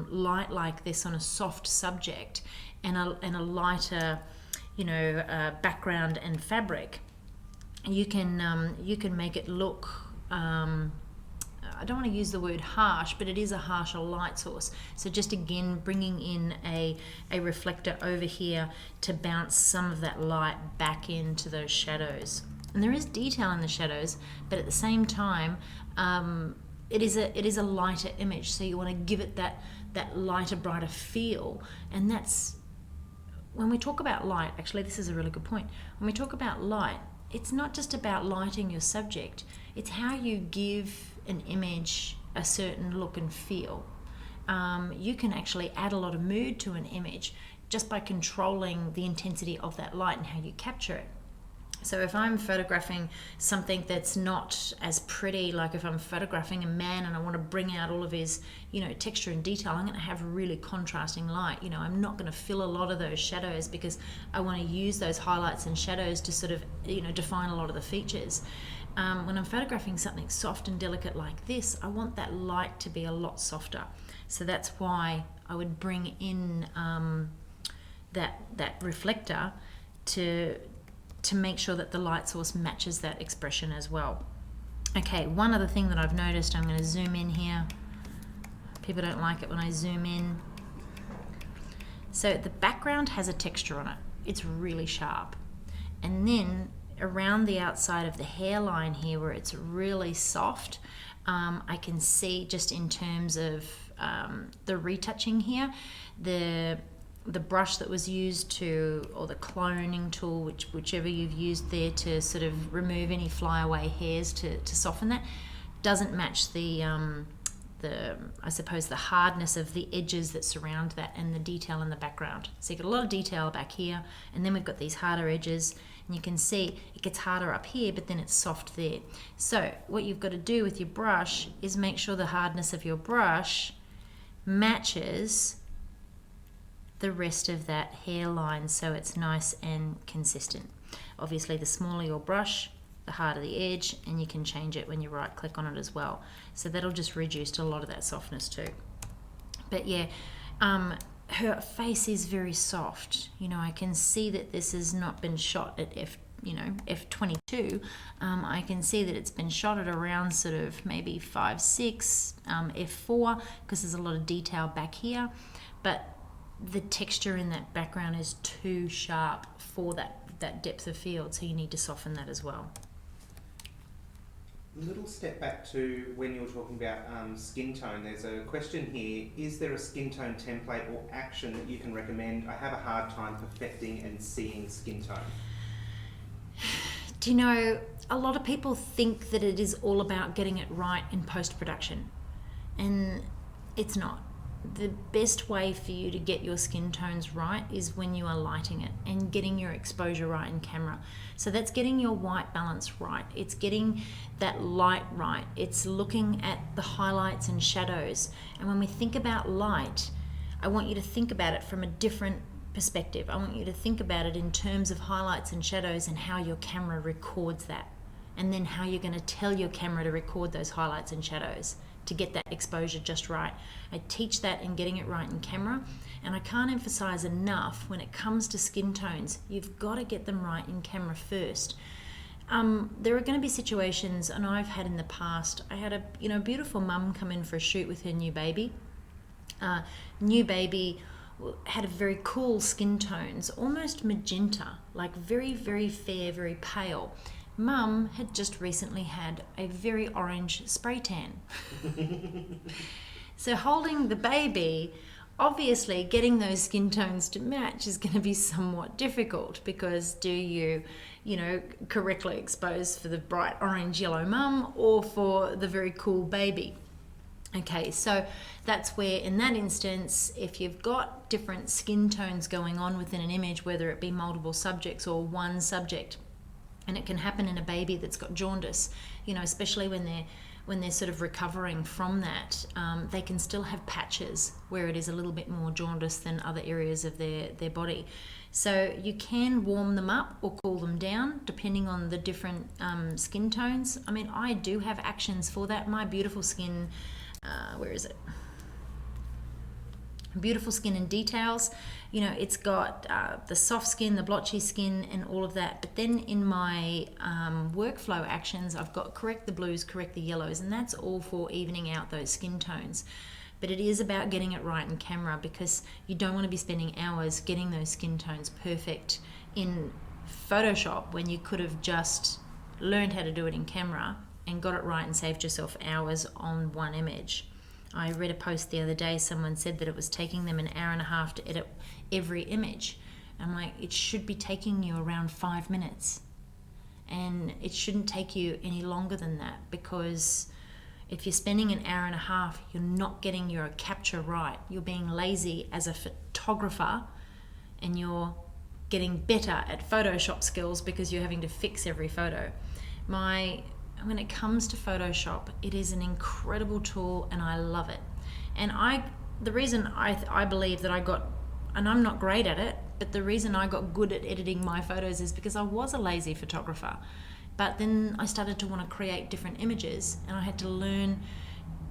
light like this on a soft subject and a lighter, you know, background and fabric, you can make it look, I don't want to use the word harsh, but it is a harsher light source. So just again, bringing in a reflector over here to bounce some of that light back into those shadows. And there is detail in the shadows, but at the same time, it is a lighter image. So you want to give it that lighter, brighter feel. And that's, when we talk about light, actually this is a really good point. When we talk about light, it's not just about lighting your subject, it's how you give an image a certain look and feel. You can actually add a lot of mood to an image just by controlling the intensity of that light and how you capture it. So if I'm photographing something that's not as pretty, like if I'm photographing a man and I want to bring out all of his, texture and detail, I'm going to have really contrasting light. I'm not going to fill a lot of those shadows because I want to use those highlights and shadows to sort of, define a lot of the features. When I'm photographing something soft and delicate like this, I want that light to be a lot softer. So that's why I would bring in that reflector to make sure that the light source matches that expression as well. Okay, one other thing that I've noticed, I'm going to zoom in here. People don't like it when I zoom in. So the background has a texture on it. It's really sharp. And then around the outside of the hairline here where it's really soft, I can see just in terms of the retouching here, the brush that was used or the cloning tool, whichever you've used there to sort of remove any flyaway hairs to soften that, doesn't match the I suppose the hardness of the edges that surround that and the detail in the background. So you've got a lot of detail back here, and then we've got these harder edges, and you can see it gets harder up here, but then it's soft there. So what you've got to do with your brush is make sure the hardness of your brush matches the rest of that hairline so it's nice and consistent. Obviously the smaller your brush, the harder the edge, and you can change it when you right click on it as well. So that'll just reduce a lot of that softness too. But yeah, her face is very soft. I can see that this has not been shot at f22. I can see that it's been shot at around sort of maybe 5.6, f4, because there's a lot of detail back here. But the texture in that background is too sharp for that depth of field, so you need to soften that as well. Little step back to when you were talking about skin tone. There's a question here: is there a skin tone template or action that you can recommend? I have a hard time perfecting and seeing skin tone. Do you know, a lot of people think that it is all about getting it right in post-production, and it's not. The best way for you to get your skin tones right is when you are lighting it and getting your exposure right in camera. So that's getting your white balance right. It's getting that light right. It's looking at the highlights and shadows. And when we think about light, I want you to think about it from a different perspective. I want you to think about it in terms of highlights and shadows and how your camera records that. And then how you're going to tell your camera to record those highlights and shadows to get that exposure just right. I teach that in getting it right in camera, and I can't emphasize enough when it comes to skin tones, you've got to get them right in camera first. There are going to be situations, and I've had in the past, I had a beautiful mum come in for a shoot with her new baby. New baby had a very cool skin tones, almost magenta, like very, very fair, very pale. Mum had just recently had a very orange spray tan. So holding the baby, obviously getting those skin tones to match is going to be somewhat difficult, because do you correctly expose for the bright orange yellow mum or for the very cool baby? Okay, so that's where in that instance, if you've got different skin tones going on within an image, whether it be multiple subjects or one subject, and it can happen in a baby that's got jaundice, especially when they're sort of recovering from that, they can still have patches where it is a little bit more jaundice than other areas of their body. So you can warm them up or cool them down depending on the different skin tones. I mean, I do have actions for that. My beautiful skin, where is it? Beautiful Skin and Details, it's got the soft skin, the blotchy skin, and all of that. But then in my workflow actions, I've got correct the blues, correct the yellows, and that's all for evening out those skin tones. But it is about getting it right in camera, because you don't want to be spending hours getting those skin tones perfect in Photoshop when you could have just learned how to do it in camera and got it right and saved yourself hours on one image. I read a post the other day, someone said that it was taking them an hour and a half to edit every image. I'm like, it should be taking you around 5 minutes. And it shouldn't take you any longer than that, because if you're spending an hour and a half, you're not getting your capture right. You're being lazy as a photographer, and you're getting better at Photoshop skills because you're having to fix every photo. When it comes to Photoshop, it is an incredible tool and I love it. And the reason I believe that I got, and I'm not great at it, but the reason I got good at editing my photos is because I was a lazy photographer. But then I started to want to create different images, and I had to learn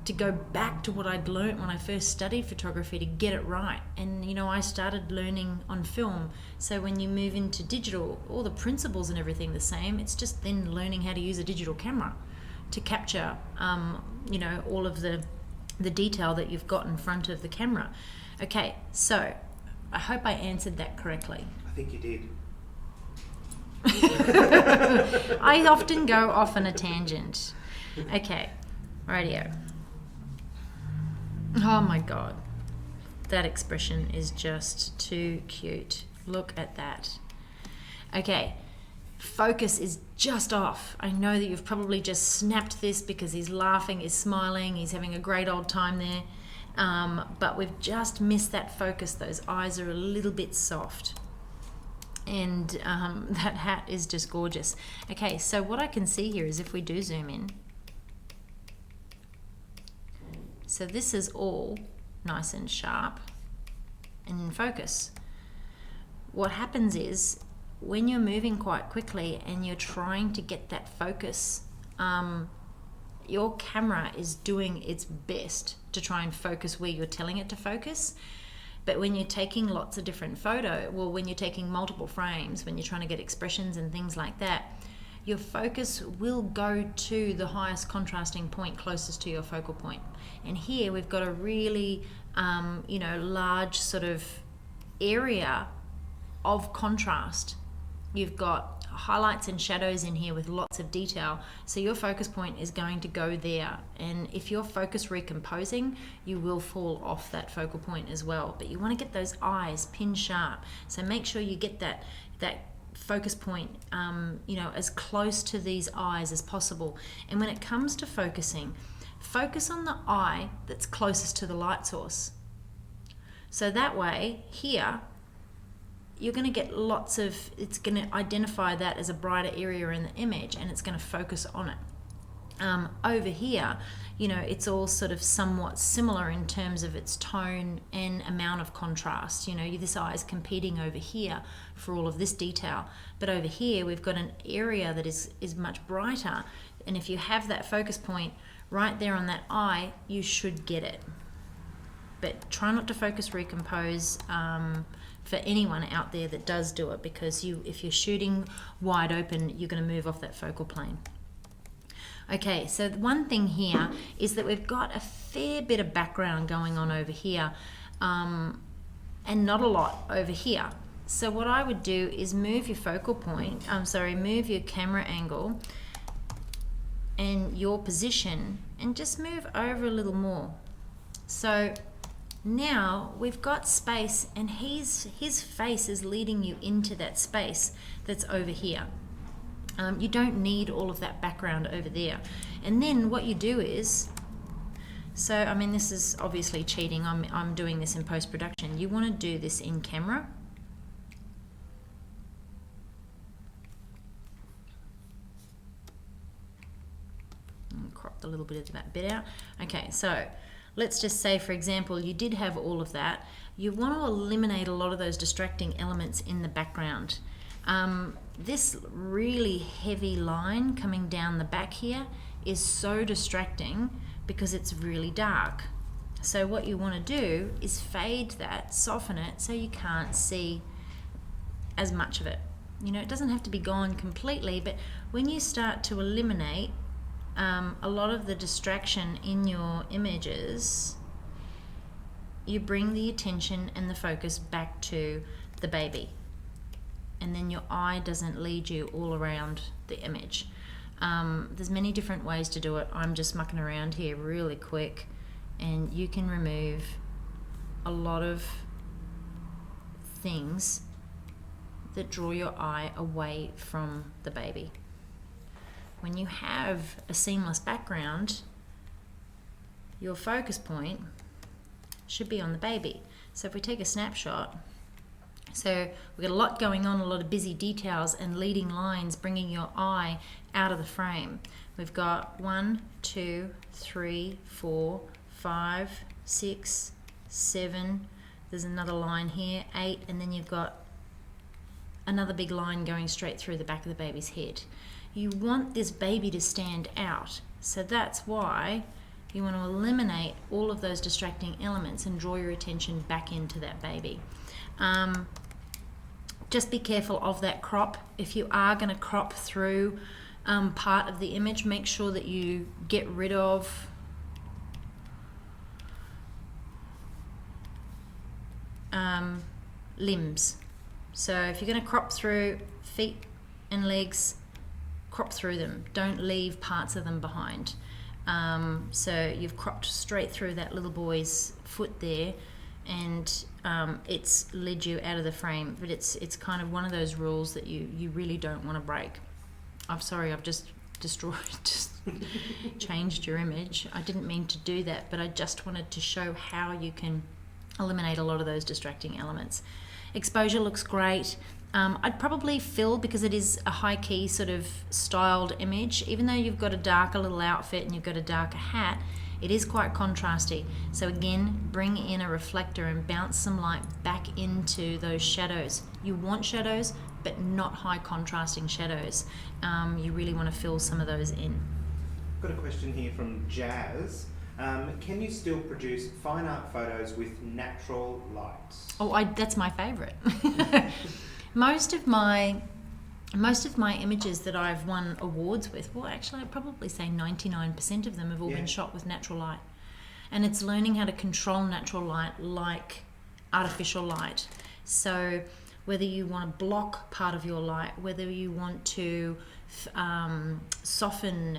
to go back to what I'd learned when I first studied photography to get it right. And I started learning on film. So when you move into digital, all the principles and everything the same. It's just then learning how to use a digital camera to capture, all of the detail that you've got in front of the camera. Okay, so I hope I answered that correctly. I think you did. I often go off on a tangent. Okay, radio. Oh my God, that expression is just too cute. Look at that. Okay, focus is just off. I know that you've probably just snapped this because he's laughing, he's smiling, he's having a great old time there. But we've just missed that focus. Those eyes are a little bit soft. And that hat is just gorgeous. Okay, so what I can see here is if we do zoom in, so this is all nice and sharp and in focus. What happens is when you're moving quite quickly and you're trying to get that focus, your camera is doing its best to try and focus where you're telling it to focus. But when you're taking lots of different when you're taking multiple frames, when you're trying to get expressions and things like that, your focus will go to the highest contrasting point closest to your focal point. And here we've got a really, large sort of area of contrast. You've got highlights and shadows in here with lots of detail. So your focus point is going to go there. And if you're focus recomposing, you will fall off that focal point as well. But you want to get those eyes pin sharp. So make sure you get that focus point, as close to these eyes as possible. And when it comes to focusing, focus on the eye that's closest to the light source. So that way, here, you're going to get it's going to identify that as a brighter area in the image and it's going to focus on it. Over here, it's all sort of somewhat similar in terms of its tone and amount of contrast. This eye is competing over here for all of this detail. But over here, we've got an area that is much brighter. And if you have that focus point right there on that eye, you should get it. But try not to focus recompose for anyone out there that does do it, because if you're shooting wide open, you're going to move off that focal plane. Okay, so the one thing here is that we've got a fair bit of background going on over here, and not a lot over here. So what I would do is move your focal point, move your camera angle and your position and just move over a little more. So now we've got space and his face is leading you into that space that's over here. You don't need all of that background over there. And then what you do is, this is obviously cheating. I'm doing this in post-production. You want to do this in camera. Cropped a little bit of that bit out. Okay, so let's just say, for example, you did have all of that. You want to eliminate a lot of those distracting elements in the background. This really heavy line coming down the back here is so distracting because it's really dark. So what you want to do is fade that, soften it so you can't see as much of it. It doesn't have to be gone completely, but when you start to eliminate a lot of the distraction in your images, you bring the attention and the focus back to the baby. And then your eye doesn't lead you all around the image. There's many different ways to do it. I'm just mucking around here really quick, and you can remove a lot of things that draw your eye away from the baby. When you have a seamless background, your focus point should be on the baby. So if we take a snapshot, So we've got a lot going on, a lot of busy details and leading lines, bringing your eye out of the frame. We've got 1, 2, 3, 4, 5, 6, 7. There's another line here, 8, and then you've got another big line going straight through the back of the baby's head. You want this baby to stand out, so that's why you want to eliminate all of those distracting elements and draw your attention back into that baby. Just be careful of that crop. If you are going to crop through part of the image, make sure that you get rid of limbs. So if you're going to crop through feet and legs, crop through them. Don't leave parts of them behind. So you've cropped straight through that little boy's foot there, and it's led you out of the frame. But it's kind of one of those rules that you really don't want to break. I'm sorry, I've just changed your image. I didn't mean to do that, but I just wanted to show how you can eliminate a lot of those distracting elements. Exposure looks great. I'd probably fill, because it is a high key sort of styled image, even though you've got a darker little outfit and you've got a darker hat, it is quite contrasty. So again, bring in a reflector and bounce some light back into those shadows. You want shadows, but not high contrasting shadows. You really want to fill some of those in. Got a question here from Jazz. Can you still produce fine art photos with natural light? Oh, that's my favourite. Most of my images that I've won awards with, well, actually I'd probably say 99% of them have all been shot with natural light. And it's learning how to control natural light like artificial light. So whether you want to block part of your light, whether you want to soften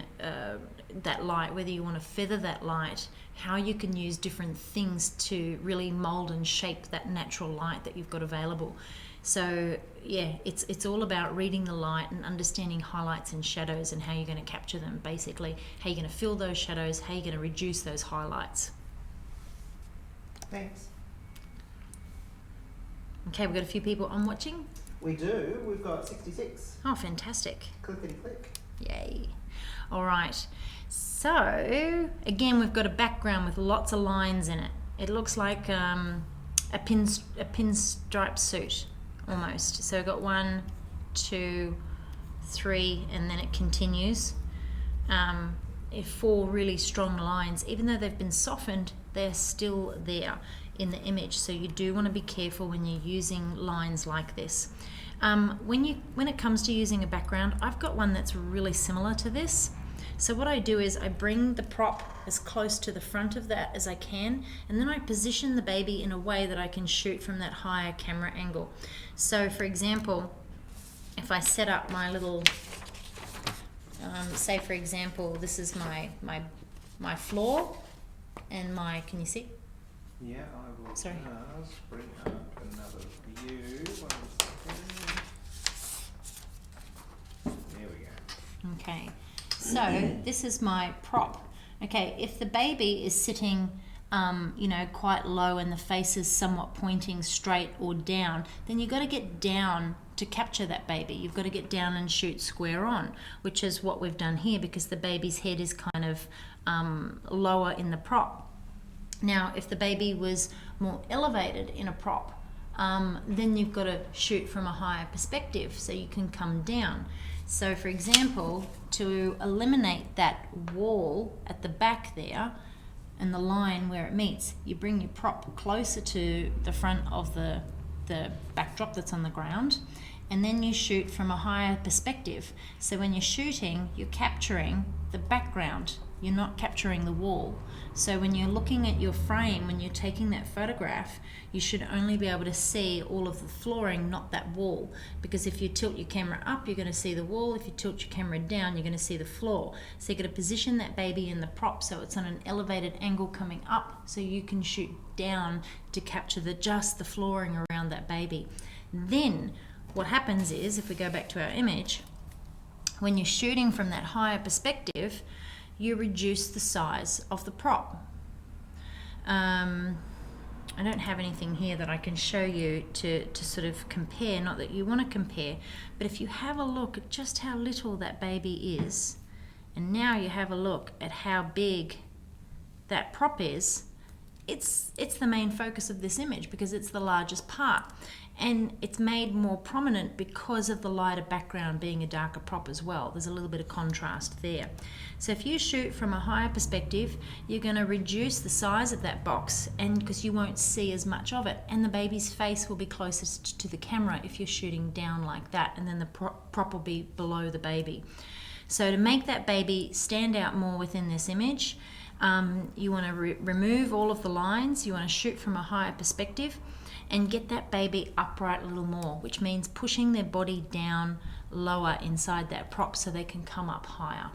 that light, whether you want to feather that light, how you can use different things to really mold and shape that natural light that you've got available. So yeah, it's all about reading the light and understanding highlights and shadows and how you're going to capture them, basically. How you're going to fill those shadows, how you're going to reduce those highlights. Thanks. Okay, we've got a few people on watching. We do. We've got 66. Oh, fantastic. Clickety click. Yay. All right. So, again, we've got a background with lots of lines in it. It looks like a pinstripe suit, almost. So we've got 1, 2, 3, and then it continues. 4 really strong lines. Even though they've been softened, they're still there in the image. So you do want to be careful when you're using lines like this. When it comes to using a background, I've got one that's really similar to this. So what I do is I bring the prop as close to the front of that as I can, and then I position the baby in a way that I can shoot from that higher camera angle. So for example, if I set up my little, say for example, this is my floor and my, can you see? Yeah, I will. Sorry. Just bring up another view. 1 second. There we go. Okay, so this is my prop. Okay, if the baby is sitting quite low and the face is somewhat pointing straight or down, then you've got to get down to capture that baby. You've got to get down and shoot square on, which is what we've done here, because the baby's head is kind of lower in the prop. Now, if the baby was more elevated in a prop, then you've got to shoot from a higher perspective so you can come down. So for example, to eliminate that wall at the back there and the line where it meets, you bring your prop closer to the front of the backdrop that's on the ground, and then you shoot from a higher perspective. So when you're shooting, you're capturing the background, you're not capturing the wall. So when you're looking at your frame, when you're taking that photograph, you should only be able to see all of the flooring, not that wall. Because if you tilt your camera up, you're going to see the wall. If you tilt your camera down, you're going to see the floor. So you're going to position that baby in the prop so it's on an elevated angle coming up, so you can shoot down to capture just the flooring around that baby. Then what happens is, if we go back to our image, when you're shooting from that higher perspective, you reduce the size of the prop. I don't have anything here that I can show you to sort of compare, not that you want to compare, but if you have a look at just how little that baby is, and now you have a look at how big that prop is, it's the main focus of this image because it's the largest part, and it's made more prominent because of the lighter background being a darker prop as well. There's a little bit of contrast there. So if you shoot from a higher perspective, you're going to reduce the size of that box, and because you won't see as much of it, and the baby's face will be closest to the camera if you're shooting down like that, and then the prop will be below the baby. So to make that baby stand out more within this image, you want to remove all of the lines, you want to shoot from a higher perspective and get that baby upright a little more, which means pushing their body down lower inside that prop so they can come up higher.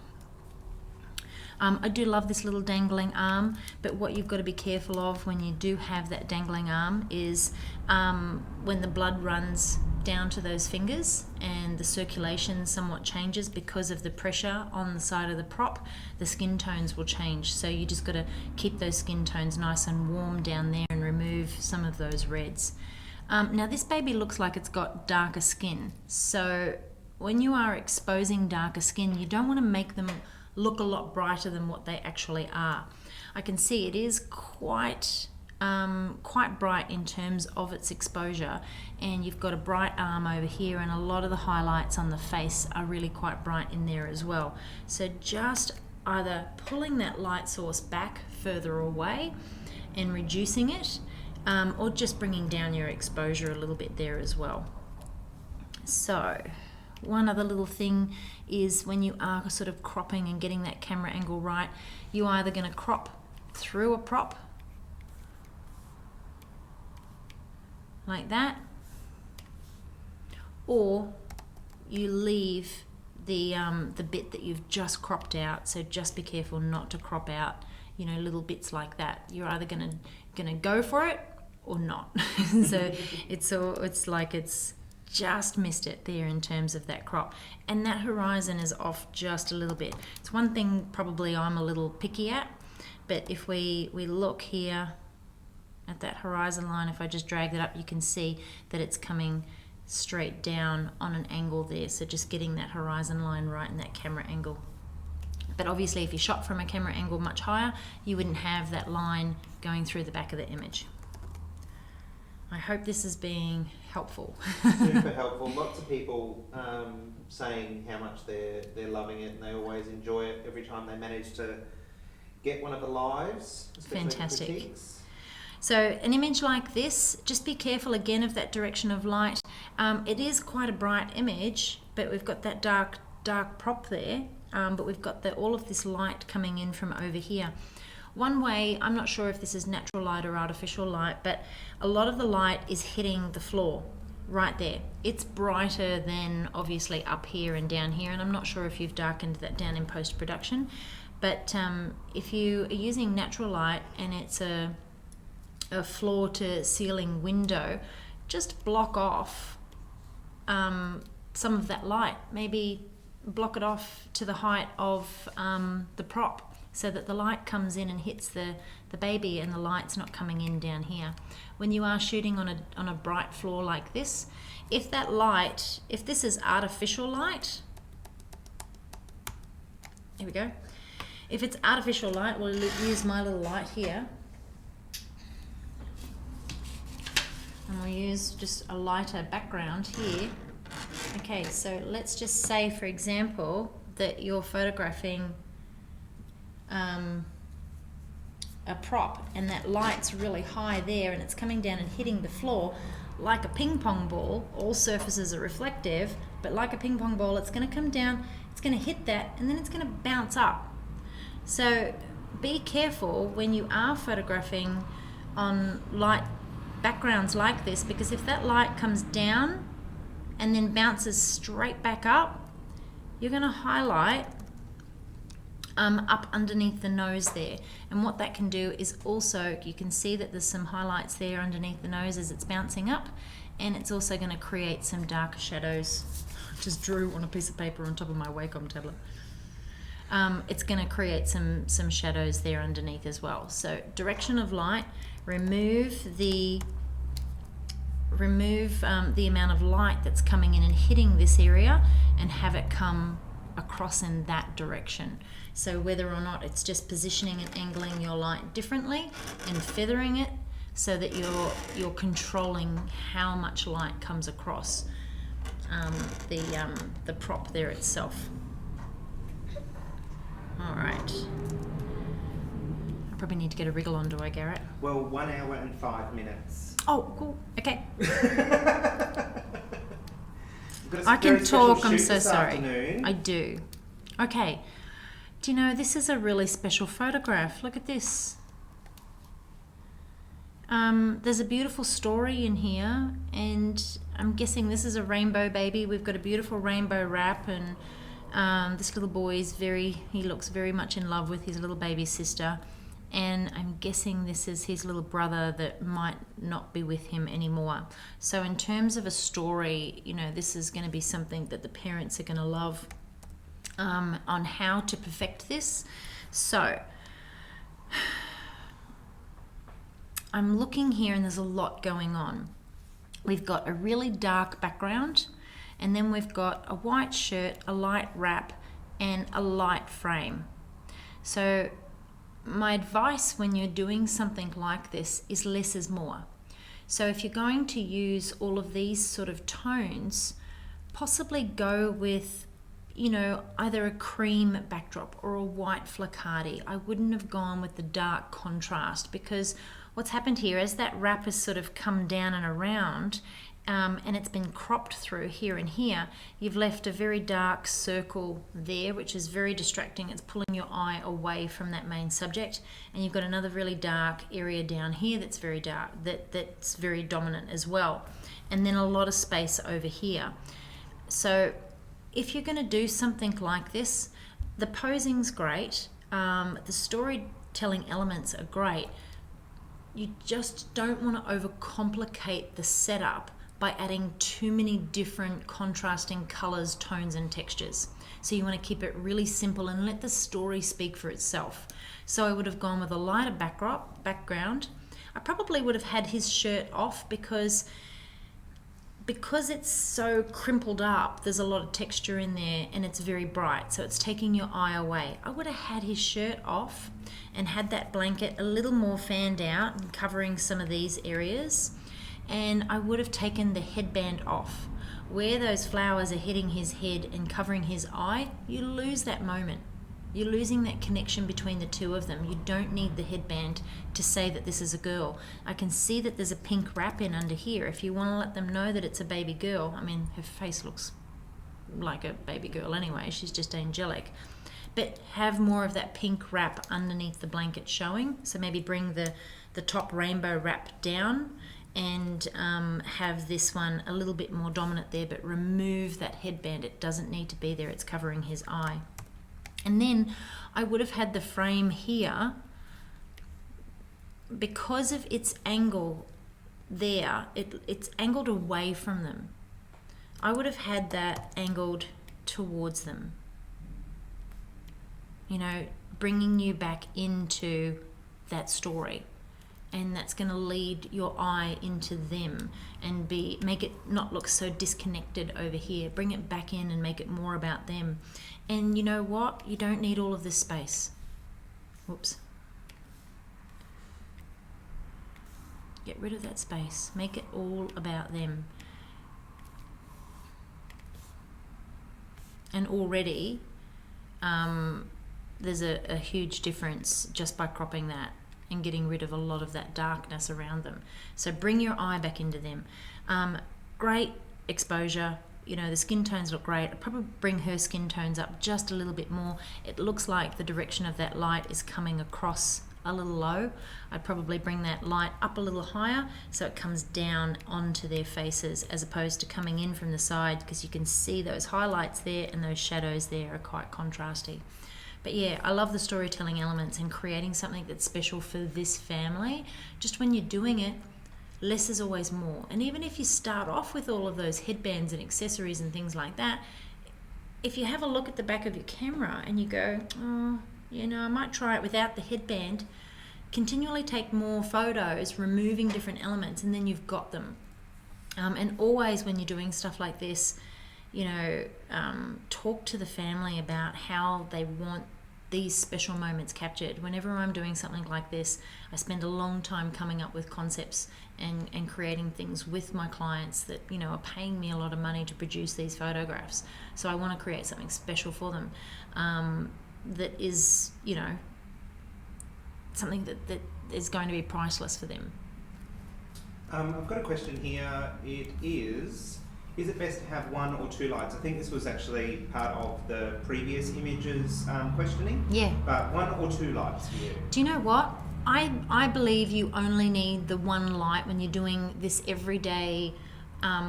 I do love this little dangling arm, but what you've got to be careful of when you do have that dangling arm is when the blood runs down to those fingers and the circulation somewhat changes because of the pressure on the side of the prop, the skin tones will change. So you just got to keep those skin tones nice and warm down there and remove some of those reds. Now this baby looks like it's got darker skin. So when you are exposing darker skin, you don't want to make them look a lot brighter than what they actually are. I can see it is quite bright in terms of its exposure, and you've got a bright arm over here, and a lot of the highlights on the face are really quite bright in there as well. So just either pulling that light source back further away and reducing it, or just bringing down your exposure a little bit there as well. So one other little thing is when you are sort of cropping and getting that camera angle right, you're either going to crop through a prop like that, or you leave the bit that you've just cropped out. So just be careful not to crop out, you know, little bits like that. You're either gonna go for it or not. So it's like it's just missed it there in terms of that crop, and that horizon is off just a little bit. It's one thing probably I'm a little picky at, but if we look here at that horizon line, if I just drag that up, you can see that it's coming straight down on an angle there. So just getting that horizon line right in that camera angle. But obviously if you shot from a camera angle much higher, you wouldn't have that line going through the back of the image. I hope this is being helpful. Super helpful. Lots of people saying how much they're loving it, and they always enjoy it every time they manage to get one of the lives. Fantastic. Critiques. So an image like this, just be careful again of that direction of light. It is quite a bright image, but we've got that dark prop there, but we've got all of this light coming in from over here. One way, I'm not sure if this is natural light or artificial light, but a lot of the light is hitting the floor right there. It's brighter than obviously up here and down here, and I'm not sure if you've darkened that down in post-production, but if you are using natural light and it's a floor to ceiling window, just block off some of that light. Maybe block it off to the height of the prop, so that the light comes in and hits the baby and the light's not coming in down here. When you are shooting on a bright floor like this, if this is artificial light, here we go. If it's artificial light, we'll use my little light here. And we'll use just a lighter background here. Okay, so let's just say, for example, that you're photographing a prop and that light's really high there and it's coming down and hitting the floor like a ping pong ball. All surfaces are reflective, but like a ping pong ball, it's going to come down, it's going to hit that, and then it's going to bounce up. So be careful when you are photographing on light backgrounds like this, because if that light comes down and then bounces straight back up, you're going to highlight up underneath the nose there. And what that can do is also, you can see that there's some highlights there underneath the nose as it's bouncing up, and it's also going to create some darker shadows. Just drew on a piece of paper on top of my Wacom tablet. it's going to create some shadows there underneath as well. So direction of light, remove the amount of light that's coming in and hitting this area, and have it come across in that direction. So whether or not it's just positioning and angling your light differently and feathering it so that you're controlling how much light comes across the prop there itself. All right. I probably need to get a wriggle on, do I, Garrett? Well, 1 hour and 5 minutes. Oh, cool. Okay. We've got a I can very special talk. I'm shoot so this sorry. afternoon. I do. Okay. Do you know, this is a really special photograph. Look at this. There's a beautiful story in here, and I'm guessing this is a rainbow baby. We've got a beautiful rainbow wrap, and this little boy is he looks very much in love with his little baby sister, and I'm guessing this is his little brother that might not be with him anymore. So in terms of a story, you know, this is going to be something that the parents are going to love, on how to perfect this. So I'm looking here, and there's a lot going on. We've got a really dark background, and then we've got a white shirt, a light wrap, and a light frame. So my advice when you're doing something like this is less is more. So if you're going to use all of these sort of tones, possibly go with, you know, either a cream backdrop or a white flaccardi. I wouldn't have gone with the dark contrast, because what's happened here is that wrap has sort of come down and around, and it's been cropped through here and here. You've left a very dark circle there, which is very distracting. It's pulling your eye away from that main subject. And you've got another really dark area down here that's very dark, that's very dominant as well. And then a lot of space over here. So if you're going to do something like this, the posing's great, the storytelling elements are great. You just don't want to overcomplicate the setup by adding too many different contrasting colors, tones, and textures. So you want to keep it really simple and let the story speak for itself. So I would have gone with a lighter background. I probably would have had his shirt off, because it's so crimpled up, there's a lot of texture in there, and it's very bright, so it's taking your eye away. I would have had his shirt off and had that blanket a little more fanned out and covering some of these areas, and I would have taken the headband off. Where those flowers are hitting his head and covering his eye, you lose that moment. You're losing that connection between the two of them. You don't need the headband to say that this is a girl. I can see that there's a pink wrap in under here. If you want to let them know that it's a baby girl, I mean, her face looks like a baby girl anyway. She's just angelic. But have more of that pink wrap underneath the blanket showing. So maybe bring the top rainbow wrap down, and have this one a little bit more dominant there, but remove that headband. It doesn't need to be there. It's covering his eye. And then I would have had the frame here, because of its angle there, it's angled away from them. I would have had that angled towards them, you know, bringing you back into that story. And that's going to lead your eye into them and make it not look so disconnected over here. Bring it back in and make it more about them. And you know what? You don't need all of this space. Whoops. Get rid of that space. Make it all about them. And already, there's a huge difference just by cropping that and getting rid of a lot of that darkness around them. So bring your eye back into them. Great exposure. You know, the skin tones look great. I'd probably bring her skin tones up just a little bit more. It looks like the direction of that light is coming across a little low. I'd probably bring that light up a little higher so it comes down onto their faces, as opposed to coming in from the side, because you can see those highlights there and those shadows there are quite contrasty. But yeah, I love the storytelling elements and creating something that's special for this family. Just when you're doing it, less is always more. And even if you start off with all of those headbands and accessories and things like that, if you have a look at the back of your camera and you go, oh, I might try it without the headband, continually take more photos, removing different elements, and then you've got them. And always when you're doing stuff like this, talk to the family about how they want these special moments captured. Whenever I'm doing something like this, I spend a long time coming up with concepts and creating things with my clients that are paying me a lot of money to produce these photographs. So I want to create something special for them, that is something that is going to be priceless for them. I've got a question here. It is it best to have one or two lights? I think this was actually part of the previous images questioning. Yeah. But one or two lights here. Do you know what? I believe you only need the one light when you're doing this everyday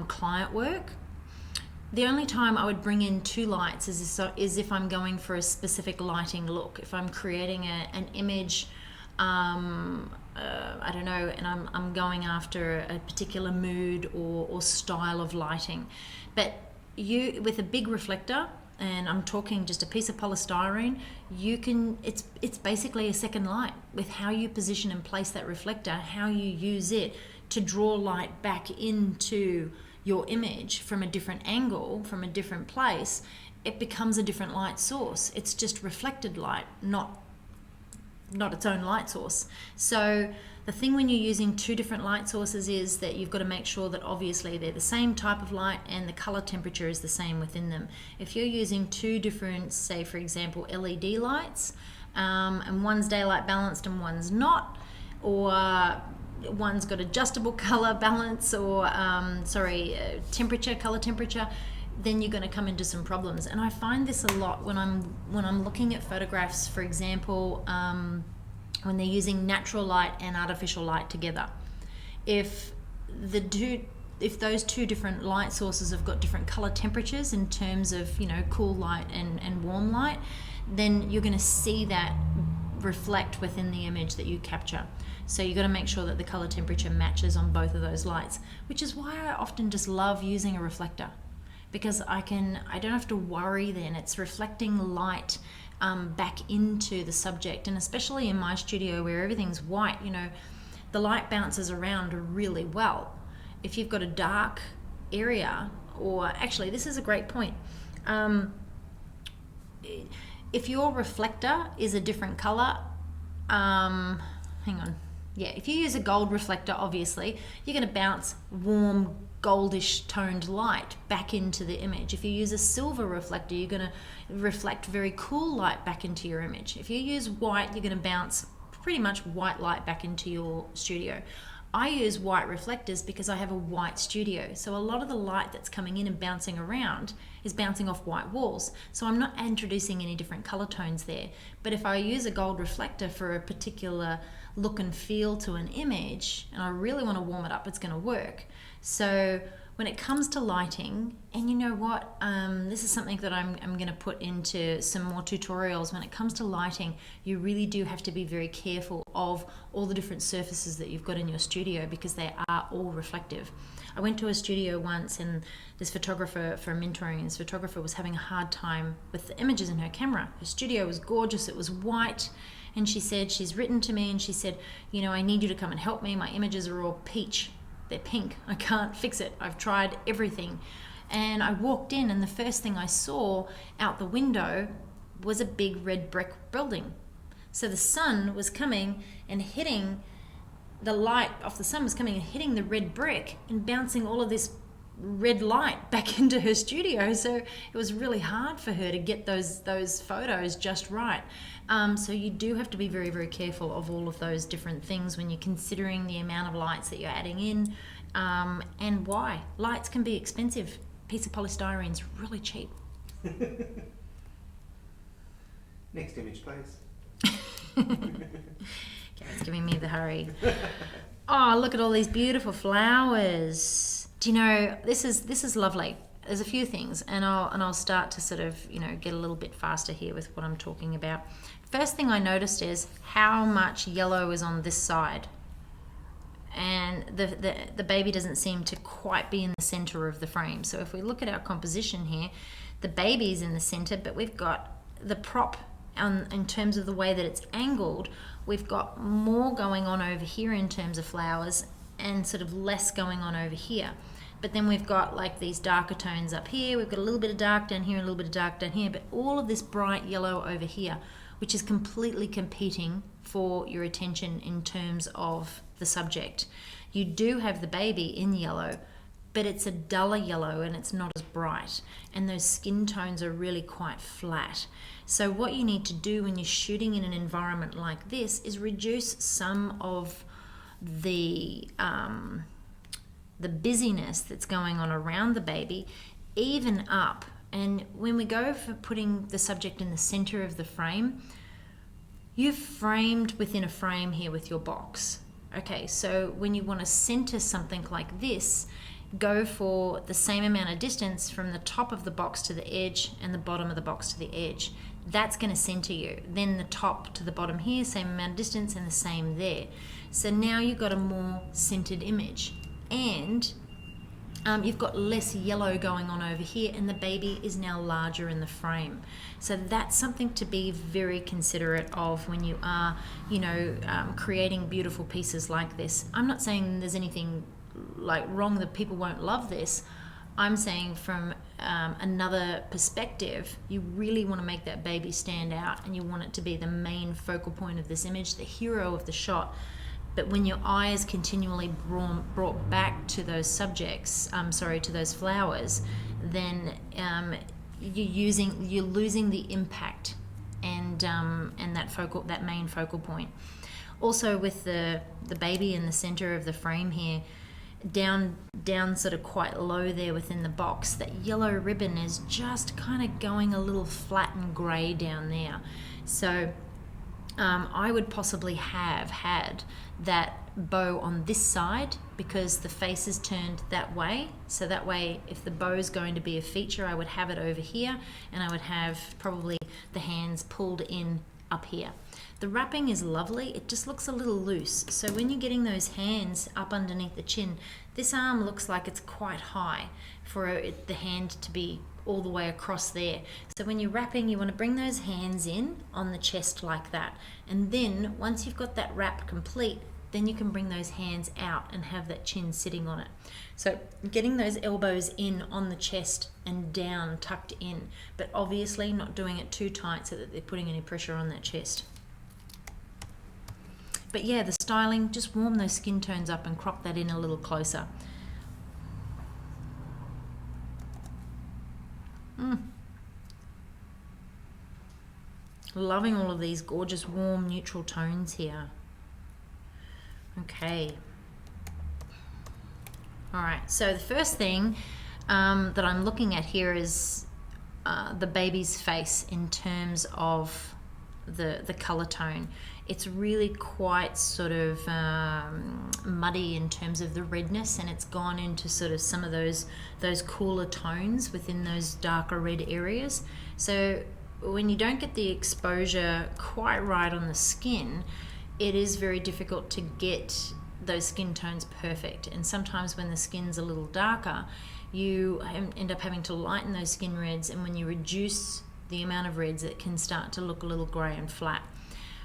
client work. The only time I would bring in two lights is if I'm going for a specific lighting look. If I'm creating an image, I don't know, and I'm going after a particular mood or style of lighting. But you, with a big reflector, and I'm talking just a piece of polystyrene, it's basically a second light with how you position and place that reflector, how you use it to draw light back into your image from a different angle, from a different place. It becomes a different light source. It's just reflected light, not its own light source. So the thing when you're using two different light sources is that you've got to make sure that obviously they're the same type of light and the color temperature is the same within them. If you're using two different, say for example, LED lights, and one's daylight balanced and one's not, or one's got adjustable color balance or color temperature, then you're going to come into some problems. And I find this a lot when I'm looking at photographs, for example, when they're using natural light and artificial light together. If those two different light sources have got different color temperatures in terms of cool light and warm light, then you're going to see that reflect within the image that you capture. So you've got to make sure that the color temperature matches on both of those lights, which is why I often just love using a reflector, because I don't have to worry then. It's reflecting light back into the subject, and especially in my studio where everything's white, the light bounces around really well. If you've got a dark area, or actually this is a great point, if your reflector is a different color, if you use a gold reflector, obviously you're going to bounce warm goldish toned light back into the image. If you use a silver reflector, you're going to reflect very cool light back into your image. If you use white, you're going to bounce pretty much white light back into your studio. I use white reflectors because I have a white studio, so a lot of the light that's coming in and bouncing around is bouncing off white walls, so I'm not introducing any different color tones there. But if I use a gold reflector for a particular look and feel to an image and I really want to warm it up, it's going to work. So when it comes to lighting, and you know what, this is something that I'm going to put into some more tutorials. When it comes to lighting, you really do have to be very careful of all the different surfaces that you've got in your studio, because they are all reflective. I went to a studio once, and this photographer, for mentoring, this photographer was having a hard time with the images in her camera. Her studio was gorgeous, it was white, and she said, she's written to me and she said, I need you to come and help me. My images are all peach. They're pink. I can't fix it. I've tried everything. And I walked in, and the first thing I saw out the window was a big red brick building. So the sun was coming and hitting, the light off the sun was coming and hitting the red brick and bouncing all of this red light back into her studio. So it was really hard for her to get those photos just right. So you do have to be very, very careful of all of those different things when you're considering the amount of lights that you're adding in, and why. Lights can be expensive. A piece of polystyrene is really cheap. Next image, please. Gary's giving me the hurry. Oh, look at all these beautiful flowers. Do you know, this is lovely. There's a few things, and I'll start to sort of get a little bit faster here with what I'm talking about. First thing I noticed is how much yellow is on this side, and the baby doesn't seem to quite be in the center of the frame. So if we look at our composition here, the baby's in the center, but we've got the prop in terms of the way that it's angled. We've got more going on over here in terms of flowers and sort of less going on over here. But then we've got like these darker tones up here. We've got a little bit of dark down here, a little bit of dark down here, but all of this bright yellow over here, which is completely competing for your attention in terms of the subject. You do have the baby in yellow, but it's a duller yellow and it's not as bright. And those skin tones are really quite flat. So what you need to do when you're shooting in an environment like this is reduce some of the busyness that's going on around the baby, even up. And when we go for putting the subject in the center of the frame, you've framed within a frame here with your box. Okay, so when you want to center something like this, go for the same amount of distance from the top of the box to the edge and the bottom of the box to the edge. That's going to center you. Then the top to the bottom here, same amount of distance, and the same there. So now you've got a more centered image. And you've got less yellow going on over here, and the baby is now larger in the frame. So that's something to be very considerate of when you are, creating beautiful pieces like this. I'm not saying there's anything like wrong that people won't love this. I'm saying from another perspective, you really want to make that baby stand out, and you want it to be the main focal point of this image, the hero of the shot. But when your eye is continually brought back to those subjects, to those flowers, then you're losing the impact and that main focal point. Also, with the baby in the center of the frame here, down sort of quite low there within the box, that yellow ribbon is just kind of going a little flat and grey down there. So I would possibly have had that bow on this side because the face is turned that way. So that way, if the bow is going to be a feature, I would have it over here, and I would have probably the hands pulled in up here. The wrapping is lovely. It just looks a little loose. So when you're getting those hands up underneath the chin, this arm looks like it's quite high for the hand to be all the way across there. So when you're wrapping, you want to bring those hands in on the chest like that. And then once you've got that wrap complete, then you can bring those hands out and have that chin sitting on it. So getting those elbows in on the chest and down, tucked in, but obviously not doing it too tight so that they're putting any pressure on that chest. But yeah, the styling, just warm those skin tones up and crop that in a little closer. Loving all of these gorgeous warm neutral tones here. Okay. All right, so the first thing that I'm looking at here is the baby's face in terms of the color tone. It's really quite sort of muddy in terms of the redness, and it's gone into sort of some of those cooler tones within those darker red areas. So when you don't get the exposure quite right on the skin, it is very difficult to get those skin tones perfect. And sometimes when the skin's a little darker, you end up having to lighten those skin reds, and when you reduce the amount of reds, it can start to look a little grey and flat.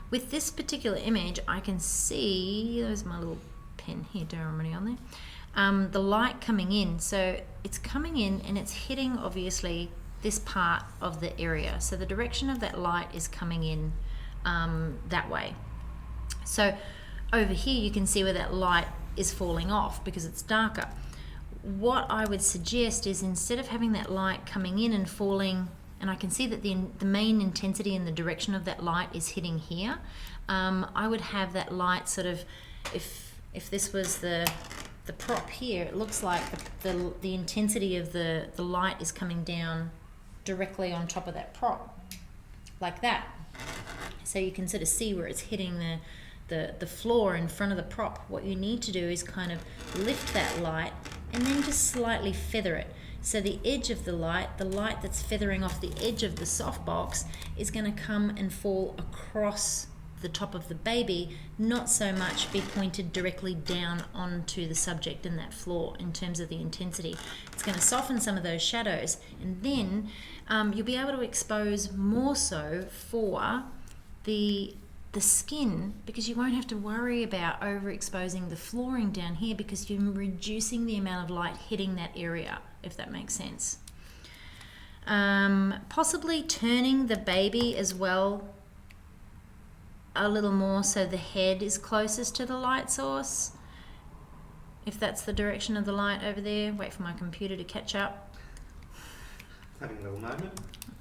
With this particular image, I can see, there's my little pen here, don't remember on there, the light coming in. So it's coming in and it's hitting obviously this part of the area. So the direction of that light is coming in that way. So over here you can see where that light is falling off because it's darker. What I would suggest is, instead of having that light coming in and falling, and I can see that the main intensity and the direction of that light is hitting here, I would have that light sort of, if this was the prop here, it looks like the intensity of the light is coming down directly on top of that prop, like that. So you can sort of see where it's hitting the floor in front of the prop. What you need to do is kind of lift that light and then just slightly feather it. So the edge of the light that's feathering off the edge of the softbox, is going to come and fall across the top of the baby, not so much be pointed directly down onto the subject in that floor in terms of the intensity. It's going to soften some of those shadows, and then you'll be able to expose more so for the skin, because you won't have to worry about overexposing the flooring down here, because you're reducing the amount of light hitting that area, if that makes sense. Possibly turning the baby as well a little more so the head is closest to the light source, if that's the direction of the light over there. Wait for my computer to catch up. Having a little moment.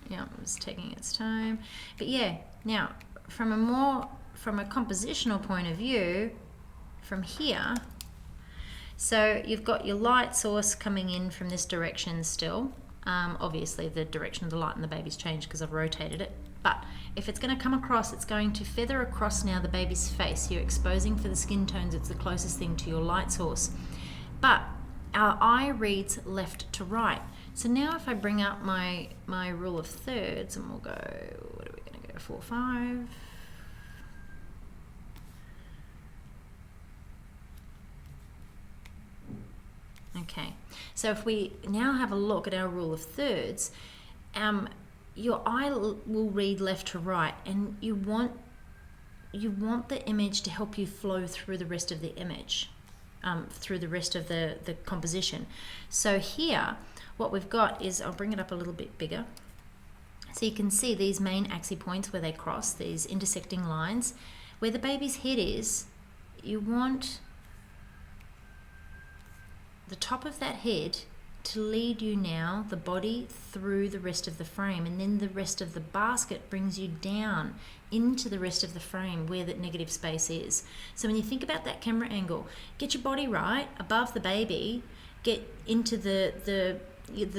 Yeah, it's taking its time. But yeah, now from a compositional point of view, from here, so you've got your light source coming in from this direction still. Obviously the direction of the light and the baby's changed because I've rotated it, but if it's going to come across, it's going to feather across now the baby's face. You're exposing for the skin tones, it's the closest thing to your light source. But our eye reads left to right. So now if I bring up my rule of thirds, and we'll go, what are we going to go, 4, 5. Okay, so if we now have a look at our rule of thirds, your eye will read left to right, and you want the image to help you flow through the rest of the image, through the rest of the composition. So here, what we've got is, I'll bring it up a little bit bigger, so you can see these main axis points where they cross, these intersecting lines. Where the baby's head is, you want the top of that head to lead you now, the body, through the rest of the frame, and then the rest of the basket brings you down into the rest of the frame where that negative space is. So when you think about that camera angle, get your body right above the baby, get into the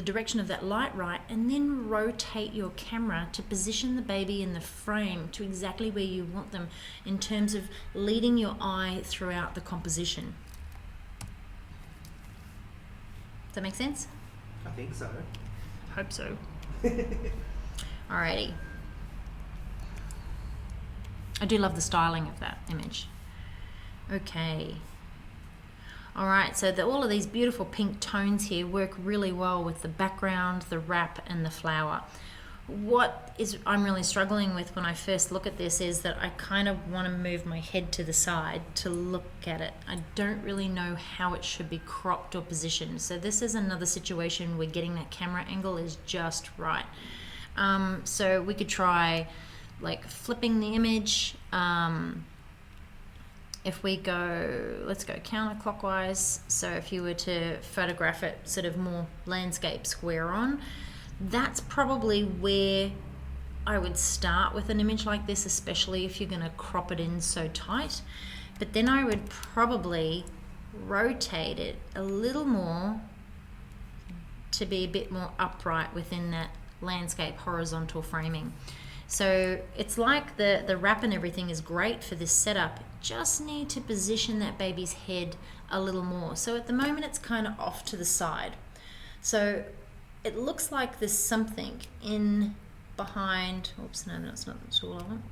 direction of that light right, and then rotate your camera to position the baby in the frame to exactly where you want them in terms of leading your eye throughout the composition. Does that make sense? I think so. Hope so. Alrighty. I do love the styling of that image. Okay. Alright, so all of these beautiful pink tones here work really well with the background, the wrap, and the flower. What I'm really struggling with when I first look at this is that I kind of want to move my head to the side to look at it. I don't really know how it should be cropped or positioned. So this is another situation where getting that camera angle is just right. So we could try like flipping the image. If we go, let's go counterclockwise. So if you were to photograph it sort of more landscape square on, that's probably where I would start with an image like this, especially if you're going to crop it in so tight. But then I would probably rotate it a little more to be a bit more upright within that landscape horizontal framing. So it's like the wrap and everything is great for this setup. Just need to position that baby's head a little more. So at the moment it's kind of off to the side. So it looks like there's something in behind, oops, no, that's not all I want.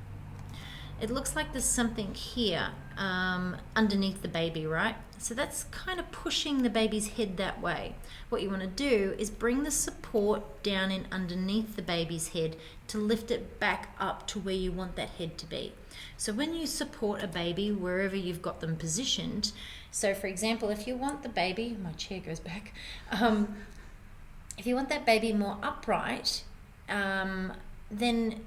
It looks like there's something here underneath the baby, right? So that's kind of pushing the baby's head that way. What you want to do is bring the support down in underneath the baby's head to lift it back up to where you want that head to be. So when you support a baby wherever you've got them positioned, so for example, if you want the baby, my chair goes back, if you want that baby more upright, then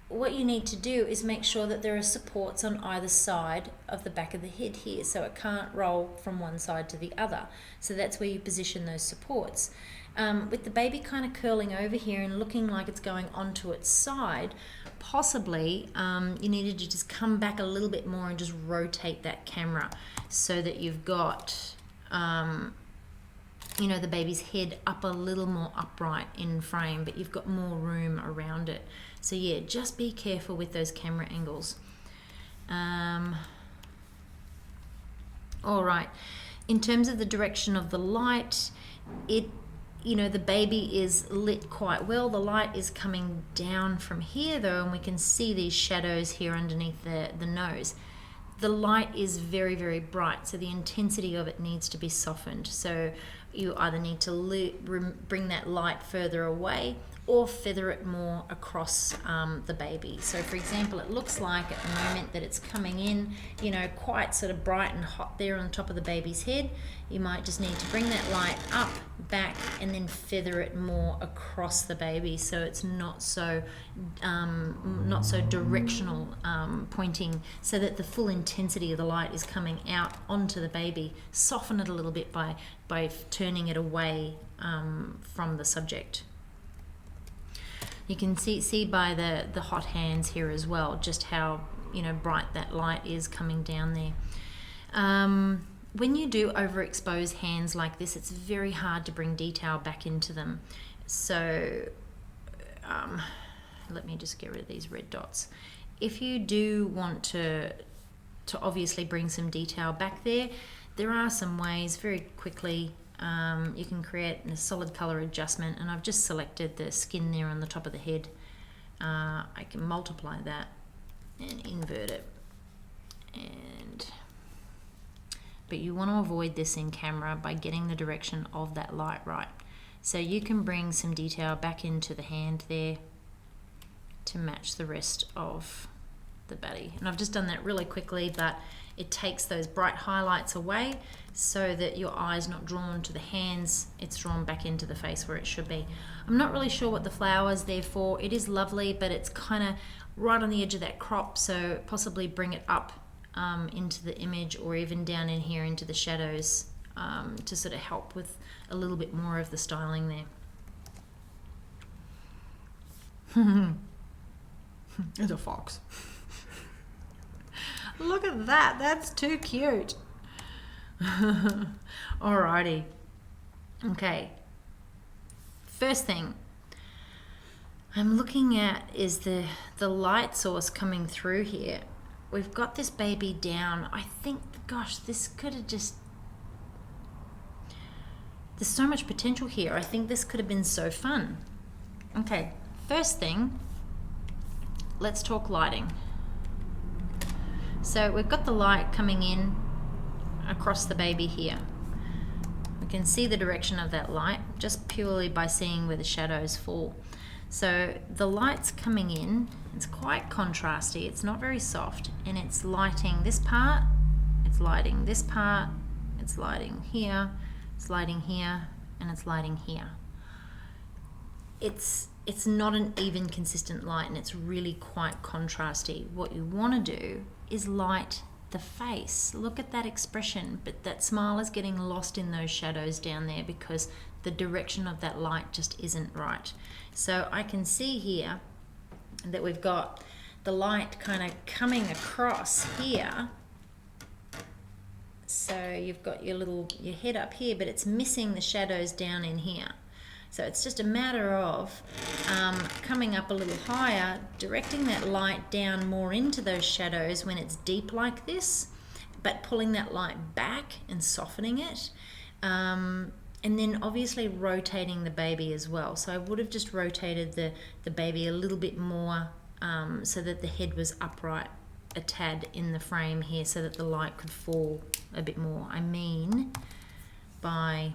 what you need to do is make sure that there are supports on either side of the back of the head here, so it can't roll from one side to the other. So that's where you position those supports. With the baby kind of curling over here and looking like it's going onto its side, possibly you needed to just come back a little bit more and just rotate that camera so that you've got you know, the baby's head up a little more upright in frame, but you've got more room around it. So yeah, just be careful with those camera angles. All right, in terms of the direction of the light, you know, the baby is lit quite well. The light is coming down from here though, and we can see these shadows here underneath the nose. The light is very, very bright, so the intensity of it needs to be softened. So you either need to bring that light further away, or feather it more across the baby. So for example, it looks like at the moment that it's coming in, you know, quite sort of bright and hot there on top of the baby's head. You might just need to bring that light up, back, and then feather it more across the baby so it's not so directional pointing, so that the full intensity of the light is coming out onto the baby. Soften it a little bit by turning it away from the subject. You can see by the hot hands here as well just how, you know, bright that light is coming down there. When you do overexpose hands like this, it's very hard to bring detail back into them. So let me just get rid of these red dots. If you do want to obviously bring some detail back there, there are some ways very quickly. You can create a solid color adjustment, and I've just selected the skin there on the top of the head. I can multiply that and invert it, but you want to avoid this in camera by getting the direction of that light right. So you can bring some detail back into the hand there to match the rest of the body. And I've just done that really quickly, but it takes those bright highlights away so that your eye's not drawn to the hands, it's drawn back into the face where it should be. I'm not really sure what the flower's there for. It is lovely, but it's kind of right on the edge of that crop, so possibly bring it up into the image, or even down in here into the shadows to sort of help with a little bit more of the styling there. It's a fox. Look at that, that's too cute. Alrighty. Okay. First thing I'm looking at is the light source coming through here. We've got this baby down. I think, gosh, this could have just... There's so much potential here. I think this could have been so fun. Okay, first thing, let's talk lighting. So we've got the light coming in across the baby here. We can see the direction of that light just purely by seeing where the shadows fall. So the light's coming in, it's quite contrasty, it's not very soft, and it's lighting this part, it's lighting this part, it's lighting here, it's lighting here, and it's lighting here. It's not an even consistent light, and it's really quite contrasty. What you want to do is light the face. Look at that expression, but that smile is getting lost in those shadows down there because the direction of that light just isn't right. So I can see here that we've got the light kind of coming across here. So you've got your head up here, but it's missing the shadows down in here. So it's just a matter of coming up a little higher, directing that light down more into those shadows when it's deep like this, but pulling that light back and softening it. And then obviously rotating the baby as well. So I would have just rotated the baby a little bit more so that the head was upright a tad in the frame here so that the light could fall a bit more. I mean by...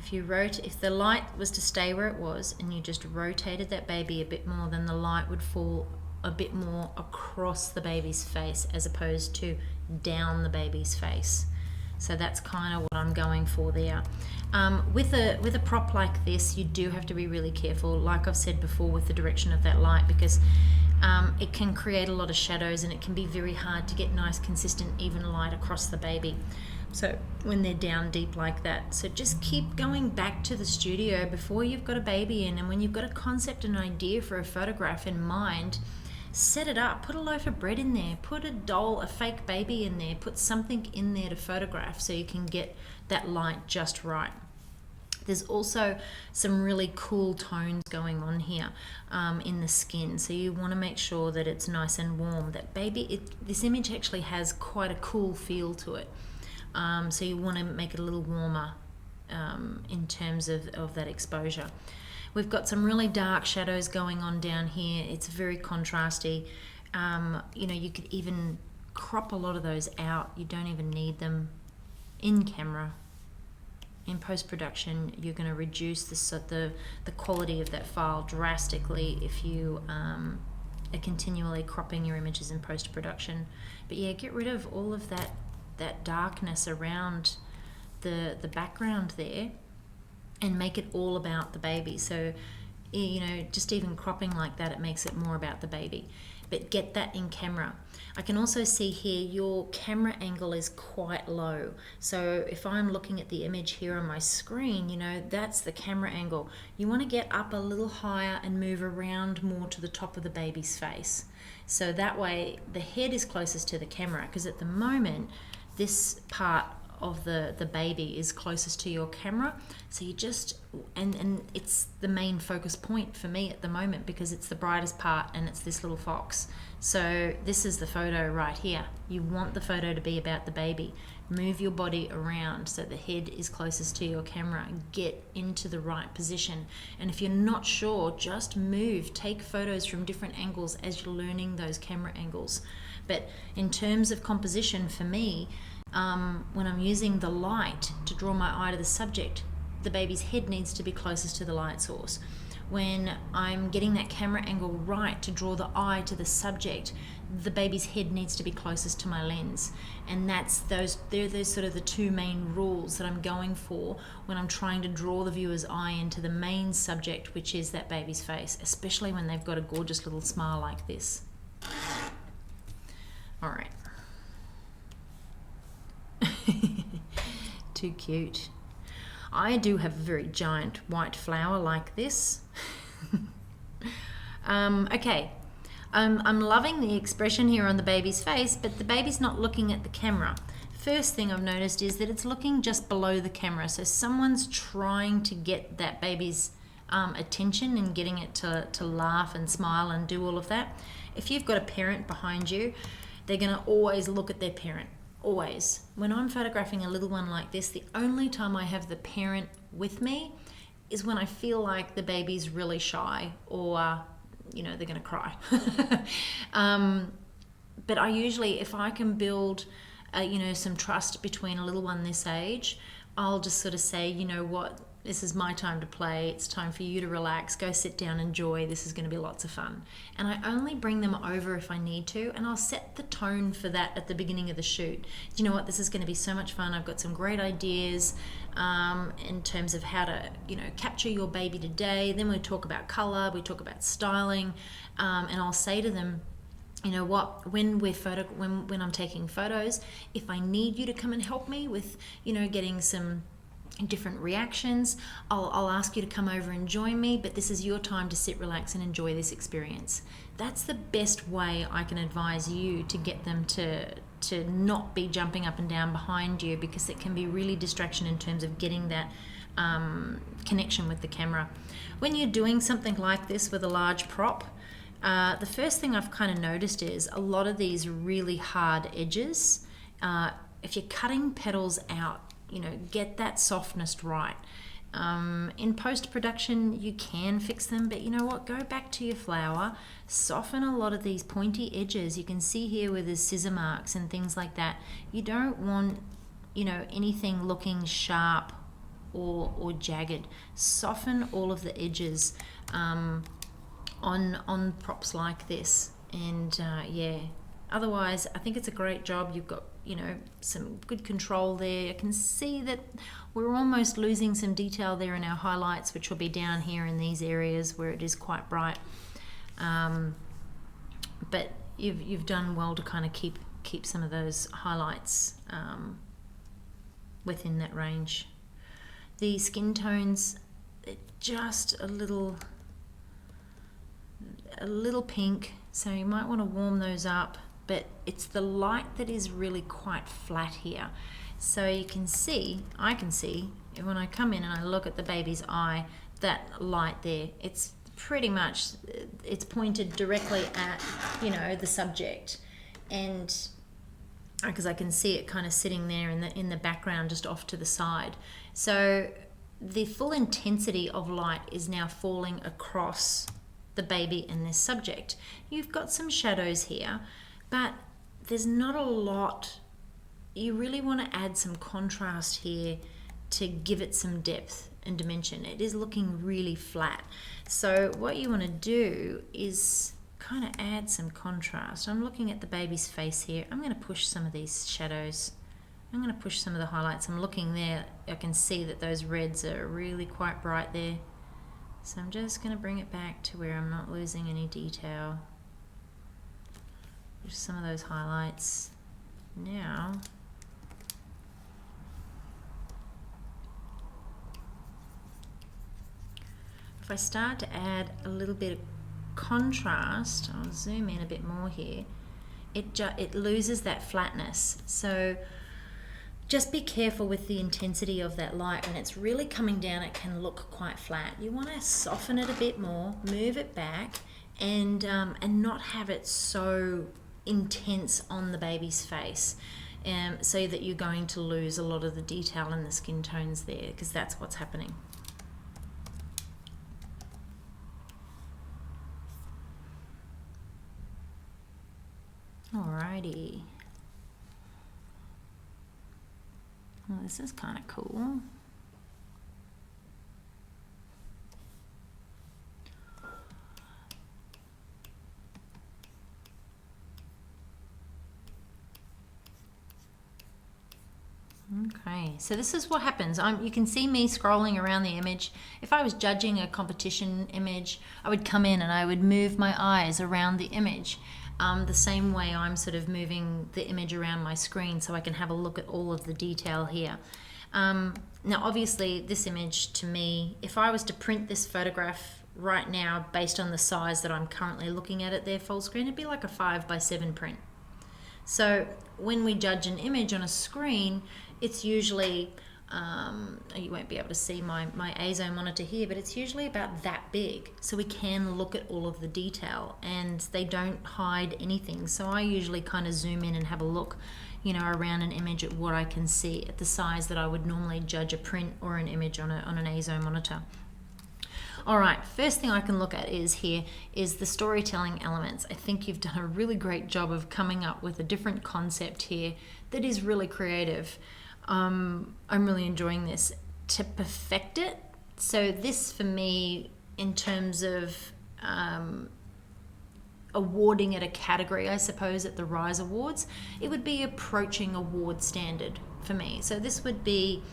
If the light was to stay where it was and you just rotated that baby a bit more, then the light would fall a bit more across the baby's face as opposed to down the baby's face. So that's kind of what I'm going for there. With a prop like this, you do have to be really careful, like I've said before, with the direction of that light, because it can create a lot of shadows and it can be very hard to get nice, consistent, even light across the baby. So when they're down deep like that. So just keep going back to the studio before you've got a baby in, and when you've got a concept and idea for a photograph in mind, set it up, put a loaf of bread in there, put a doll, a fake baby in there, put something in there to photograph so you can get that light just right. There's also some really cool tones going on here in the skin, so you want to make sure that it's nice and warm. That baby, this image actually has quite a cool feel to it. So you want to make it a little warmer in terms of that exposure. We've got some really dark shadows going on down here. It's very contrasty. You know, you could even crop a lot of those out. You don't even need them in camera in post-production, you're going to reduce the quality of that file drastically if you are continually cropping your images in post-production. But yeah, get rid of all of that darkness around the background there and make it all about the baby. So, you know, just even cropping like that, it makes it more about the baby. But get that in camera. I can also see here your camera angle is quite low. So if I'm looking at the image here on my screen, you know, that's the camera angle. You want to get up a little higher and move around more to the top of the baby's face. So that way the head is closest to the camera, because at the moment this part of the baby is closest to your camera. So you just, and it's the main focus point for me at the moment because it's the brightest part and it's this little fox. So this is the photo right here. You want the photo to be about the baby. Move your body around so the head is closest to your camera. Get into the right position. And if you're not sure, just move. Take photos from different angles as you're learning those camera angles. But in terms of composition, for me, when I'm using the light to draw my eye to the subject, the baby's head needs to be closest to the light source. When I'm getting that camera angle right to draw the eye to the subject, the baby's head needs to be closest to my lens. And they're those sort of the two main rules that I'm going for when I'm trying to draw the viewer's eye into the main subject, which is that baby's face, especially when they've got a gorgeous little smile like this. All right. Too cute. I do have a very giant white flower like this. Okay, I'm loving the expression here on the baby's face, but the baby's not looking at the camera. First thing I've noticed is that it's looking just below the camera, so someone's trying to get that baby's attention and getting it to laugh and smile and do all of that. If you've got a parent behind you, they're going to always look at their parent. Always. When I'm photographing a little one like this, the only time I have the parent with me is when I feel like the baby's really shy or, you know, they're going to cry. But I usually, if I can build, you know, some trust between a little one this age, I'll just sort of say, you know what, this is my time to play. It's time for you to relax. Go sit down, enjoy. This is going to be lots of fun. And I only bring them over if I need to, and I'll set the tone for that at the beginning of the shoot. Do you know what? This is going to be so much fun. I've got some great ideas in terms of how to, you know, capture your baby today. Then we talk about color. We talk about styling, and I'll say to them, you know what, when I'm taking photos, if I need you to come and help me with, you know, getting some different reactions, I'll ask you to come over and join me, but this is your time to sit, relax and enjoy this experience. That's the best way I can advise you to get them to not be jumping up and down behind you, because it can be really distraction in terms of getting that connection with the camera. When you're doing something like this with a large prop, the first thing I've kind of noticed is a lot of these really hard edges, if you're cutting petals out, you know, get that softness right. In post-production, you can fix them, but you know what? Go back to your flower, soften a lot of these pointy edges. You can see here where there's scissor marks and things like that. You don't want, you know, anything looking sharp or jagged. Soften all of the edges on props like this, and yeah. Otherwise, I think it's a great job. You've got, you know, some good control there. I can see that we're almost losing some detail there in our highlights, which will be down here in these areas where it is quite bright. But you've done well to kind of keep some of those highlights within that range. The skin tones, they're just a little pink, so you might want to warm those up. But it's the light that is really quite flat here. So you can see, I can see, when I come in and I look at the baby's eye, that light there, it's pretty much, it's pointed directly at, you know, the subject. And because I can see it kind of sitting there in the background just off to the side. So the full intensity of light is now falling across the baby and this subject. You've got some shadows here, but there's not a lot. You really want to add some contrast here to give it some depth and dimension. It is looking really flat. So what you want to do is kind of add some contrast. I'm looking at the baby's face here. I'm going to push some of these shadows. I'm going to push some of the highlights. I'm looking there. I can see that those reds are really quite bright there. So I'm just going to bring it back to where I'm not losing any detail. Just some of those highlights. Now, if I start to add a little bit of contrast, I'll zoom in a bit more here, it loses that flatness. So just be careful with the intensity of that light. When it's really coming down, it can look quite flat. You want to soften it a bit more, move it back, and not have it so intense on the baby's face, so that you're going to lose a lot of the detail in the skin tones there, because that's what's happening. Alrighty. Well, this is kind of cool. Okay, so this is what happens. You can see me scrolling around the image. If I was judging a competition image, I would come in and I would move my eyes around the image. The same way I'm sort of moving the image around my screen so I can have a look at all of the detail here. Now obviously this image, to me, if I was to print this photograph right now based on the size that I'm currently looking at it there full screen, it'd be like a 5x7 print. So when we judge an image on a screen, it's usually, you won't be able to see my ASO monitor here, but it's usually about that big. So we can look at all of the detail and they don't hide anything. So I usually kind of zoom in and have a look, you know, around an image at what I can see at the size that I would normally judge a print or an image on an ASO monitor. All right, first thing I can look at is the storytelling elements. I think you've done a really great job of coming up with a different concept here that is really creative. I'm really enjoying this. To perfect it, so this for me, in terms of awarding it a category, I suppose, at the Rise Awards, it would be approaching award standard for me. So this would be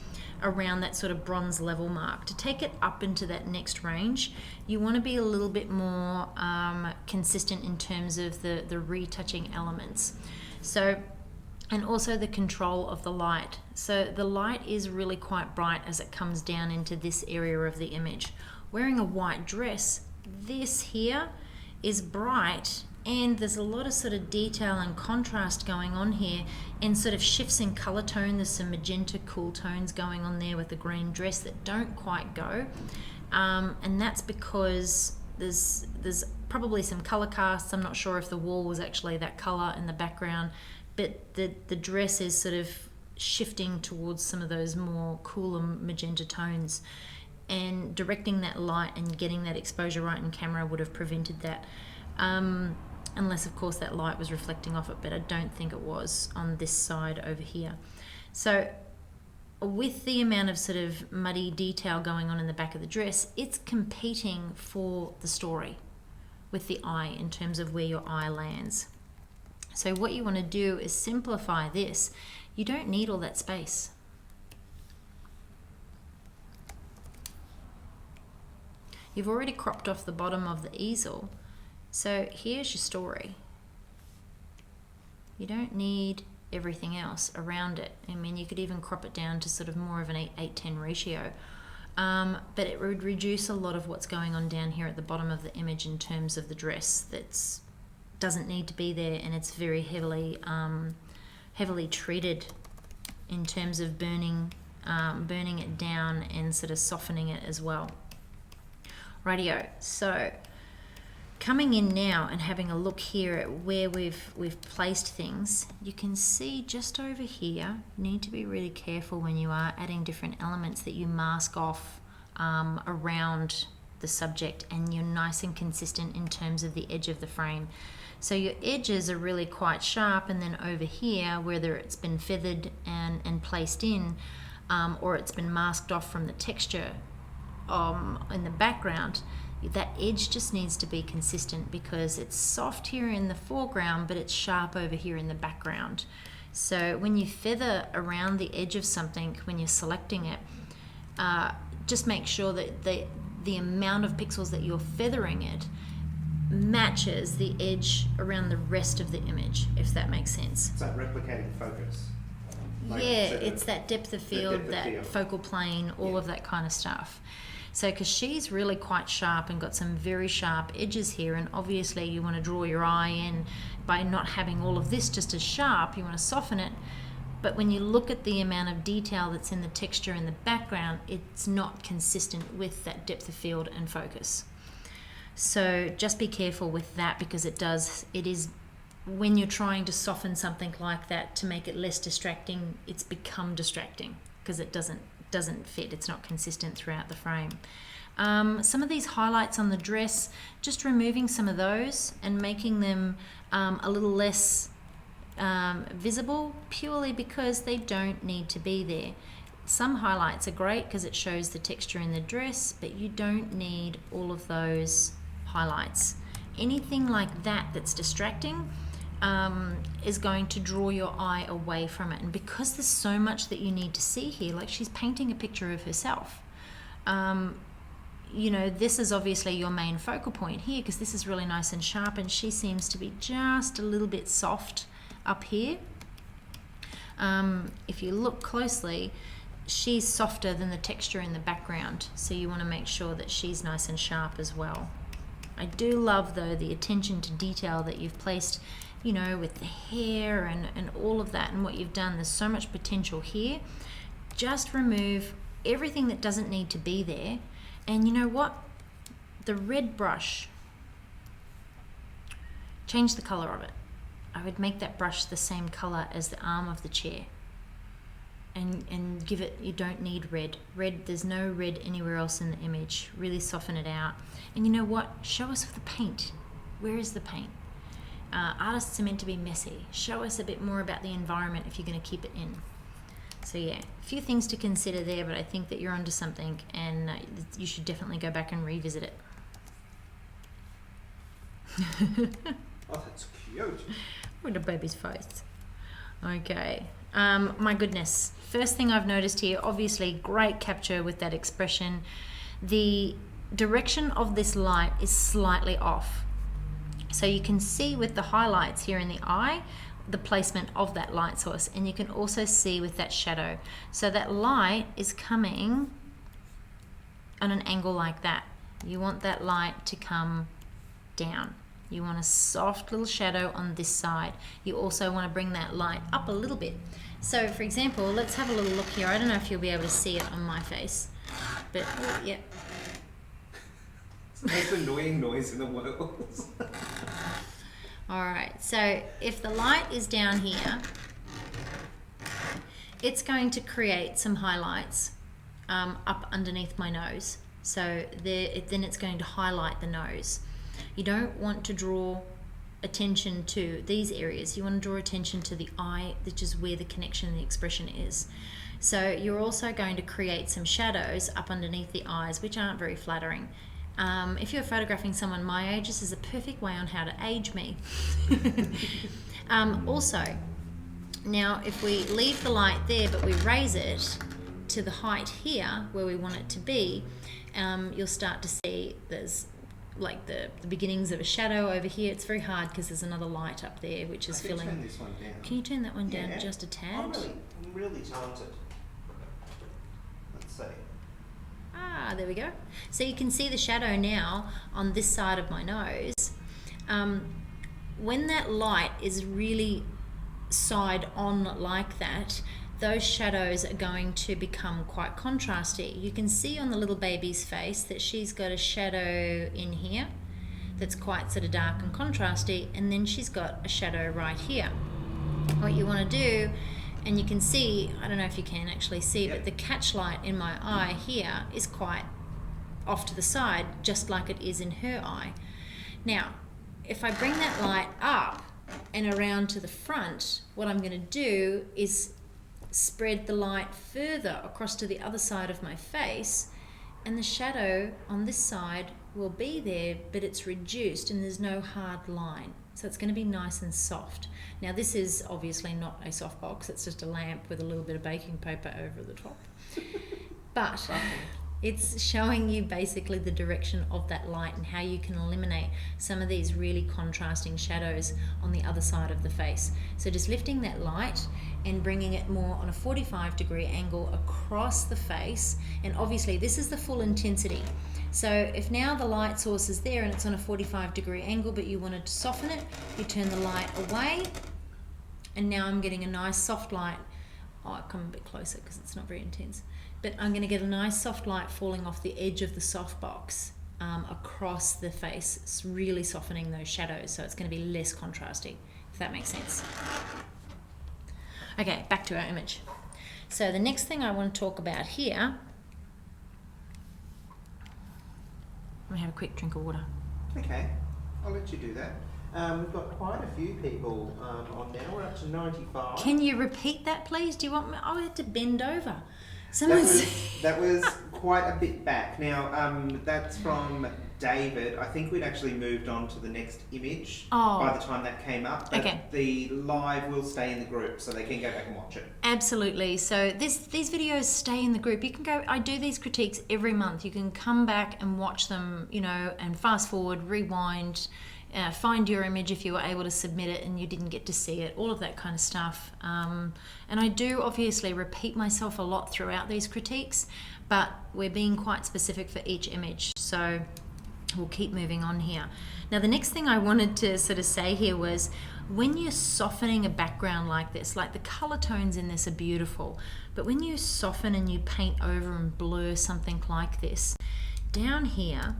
around that sort of bronze level mark. To take it up into that next range, you want to be a little bit more consistent in terms of the retouching elements. So, and also the control of the light. So the light is really quite bright as it comes down into this area of the image. Wearing a white dress, this here is bright, and there's a lot of sort of detail and contrast going on here, and sort of shifts in color tone. There's some magenta cool tones going on there with the green dress that don't quite go, and that's because there's probably some color casts. I'm not sure if the wall was actually that color in the background, but the dress is sort of shifting towards some of those more cooler magenta tones, and directing that light and getting that exposure right in camera would have prevented that, unless of course that light was reflecting off it, but I don't think it was on this side over here. So with the amount of sort of muddy detail going on in the back of the dress, it's competing for the story with the eye in terms of where your eye lands. So what you want to do is simplify this. You don't need all that space. You've already cropped off the bottom of the easel. So here's your story. You don't need everything else around it. I mean, you could even crop it down to sort of more of an 8:10 ratio. But it would reduce a lot of what's going on down here at the bottom of the image in terms of the dress that's doesn't need to be there, and it's very heavily treated in terms of burning it down and sort of softening it as well. Rightio, so coming in now and having a look here at where we've placed things, you can see just over here, you need to be really careful when you are adding different elements that you mask off around the subject, and you're nice and consistent in terms of the edge of the frame. So your edges are really quite sharp, and then over here, whether it's been feathered and placed in, or it's been masked off from the texture in the background, that edge just needs to be consistent because it's soft here in the foreground, but it's sharp over here in the background. So when you feather around the edge of something, when you're selecting it, just make sure that the amount of pixels that you're feathering it matches the edge around the rest of the image, if that makes sense. It's like replicating focus. Like, Yeah, so it's that depth of field, depth of field. focal plane, all of that kind of stuff. So, because she's really quite sharp and got some very sharp edges here, and obviously you want to draw your eye in by not having all of this just as sharp, you want to soften it. But when you look at the amount of detail that's in the texture in the background, it's not consistent with that depth of field and focus. So just be careful with that, because it is, when you're trying to soften something like that to make it less distracting, it's become distracting because it doesn't fit, it's not consistent throughout the frame. Some of these highlights on the dress, just removing some of those and making them a little less visible, purely because they don't need to be there. Some highlights are great because it shows the texture in the dress, but you don't need all of those highlights. Anything like that that's distracting is going to draw your eye away from it. And because there's so much that you need to see here, like she's painting a picture of herself, you know, this is obviously your main focal point here because this is really nice and sharp, and she seems to be just a little bit soft up here. If you look closely, she's softer than the texture in the background, so you want to make sure that she's nice and sharp as well. I do love, though, the attention to detail that you've placed, you know, with the hair and all of that and what you've done. There's so much potential here. Just remove everything that doesn't need to be there. And you know what? The red brush, change the color of it. I would make that brush the same color as the arm of the chair. And give it, you don't need red. There's no red anywhere else in the image. Really soften it out. And you know what? Show us the paint. Where is the paint? Artists are meant to be messy. Show us a bit more about the environment if you're going to keep it in. So yeah, a few things to consider there, but I think that you're onto something, and you should definitely go back and revisit it. Oh, that's cute. With a baby's face. Okay. My goodness. First thing I've noticed here, obviously great capture with that expression. The direction of this light is slightly off. So you can see with the highlights here in the eye, the placement of that light source, and you can also see with that shadow. So that light is coming on an angle like that. You want that light to come down. You want a soft little shadow on this side. You also want to bring that light up a little bit. So for example, let's have a little look here. I don't know if you'll be able to see it on my face, but oh, yeah. It's the most annoying noise in the world. All right, so if the light is down here, it's going to create some highlights up underneath my nose. So then it's going to highlight the nose. You don't want to draw attention to these areas. You want to draw attention to the eye, which is where the connection and the expression is. So you're also going to create some shadows up underneath the eyes, which aren't very flattering. If you're photographing someone my age, this is a perfect way on how to age me. Also, now if we leave the light there but we raise it to the height here where we want it to be, you'll start to see there's like the beginnings of a shadow over here. It's very hard because there's another light up there which is filling. Turn this one down. Can you turn that one down Yeah. just a tad? I'm really talented. Let's see. Ah, there we go. So you can see the shadow now on this side of my nose. When that light is really side on like that, those shadows are going to become quite contrasty. You can see on the little baby's face that she's got a shadow in here that's quite sort of dark and contrasty, and then she's got a shadow right here. What you want to do, and you can see, I don't know if you can actually see, Yep. but the catch light in my eye here is quite off to the side, just like it is in her eye. Now, if I bring that light up and around to the front, what I'm going to do is spread the light further across to the other side of my face, and the shadow on this side will be there, but it's reduced and there's no hard line. So it's going to be nice and soft. Now this is obviously not a softbox, it's just a lamp with a little bit of baking paper over the top. But it's showing you basically the direction of that light and how you can eliminate some of these really contrasting shadows on the other side of the face. So just lifting that light and bringing it more on a 45-degree angle across the face, and obviously this is the full intensity. So if now the light source is there and it's on a 45-degree angle, but you wanted to soften it, you turn the light away, and now I'm getting a nice soft light. Oh, I'll come a bit closer because it's not very intense. But I'm going to get a nice soft light falling off the edge of the softbox across the face. It's really softening those shadows, so it's going to be less contrasting, if that makes sense. Okay, back to our image. So the next thing I want to talk about here, I'm going to have a quick drink of water. Okay, I'll let you do that. We've got quite a few people on now. We're up to 95. Can you repeat that, please? Do you want me? I had to bend over. That was quite a bit back. Now, that's from David. I think we'd actually moved on to the next image by the time that came up. But okay. The live will stay in the group, so they can go back and watch it. Absolutely. So these videos stay in the group. You can go. I do these critiques every month. You can come back and watch them. And fast forward, rewind. Find your image if you were able to submit it and you didn't get to see it, all of that kind of stuff. And I do obviously repeat myself a lot throughout these critiques, but we're being quite specific for each image. So we'll keep moving on here. Now, the next thing I wanted to sort of say here was when you're softening a background like this, like the color tones in this are beautiful, but when you soften and you paint over and blur something like this, down here,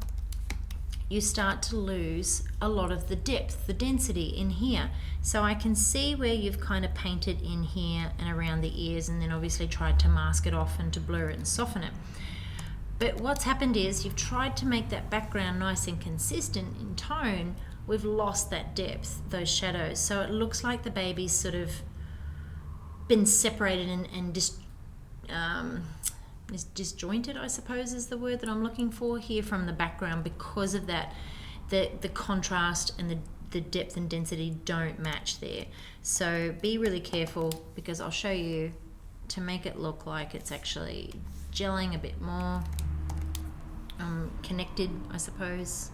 you start to lose a lot of the depth, the density in here. So I can see where you've kind of painted in here and around the ears and then obviously tried to mask it off and to blur it and soften it. But what's happened is you've tried to make that background nice and consistent in tone. We've lost that depth, those shadows. So it looks like the baby's sort of been separated and disjointed, I suppose is the word that I'm looking for here from the background because of that, the contrast and the depth and density don't match there. So be really careful because I'll show you to make it look like it's actually gelling a bit more connected, I suppose.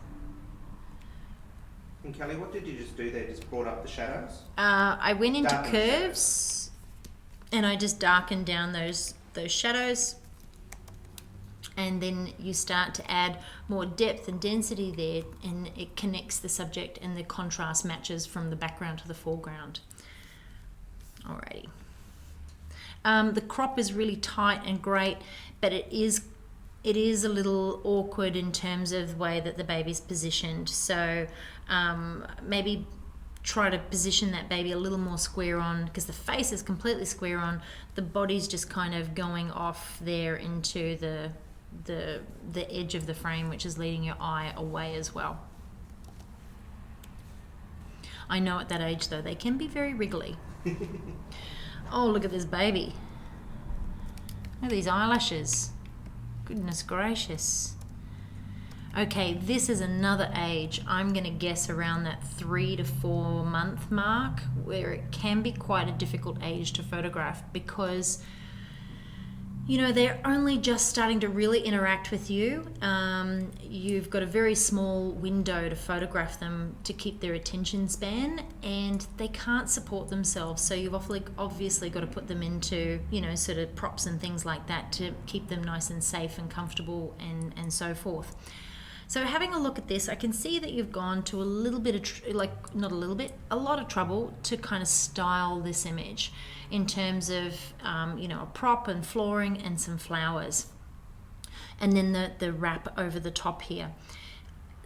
And Kelly, what did you just do there? Just brought up the shadows? I went into curves and I just darkened down those shadows. And then you start to add more depth and density there, and it connects the subject and the contrast matches from the background to the foreground. Alrighty. The crop is really tight and great, but it is a little awkward in terms of the way that the baby's positioned. So maybe try to position that baby a little more square on, because the face is completely square on. The body's just kind of going off there into the edge of the frame, which is leading your eye away as well. I know at that age though they can be very wriggly. Oh, look at this baby. Look at these eyelashes. Goodness gracious. Okay, this is another age. I'm going to guess around that 3 to 4 month mark, where it can be quite a difficult age to photograph because they're only just starting to really interact with you. You've got a very small window to photograph them to keep their attention span, and they can't support themselves. So you've obviously got to put them into, sort of props and things like that to keep them nice and safe and comfortable and so forth. So having a look at this, I can see that you've gone to a little bit of, a lot of trouble to kind of style this image in terms of, a prop and flooring and some flowers. And then the wrap over the top here.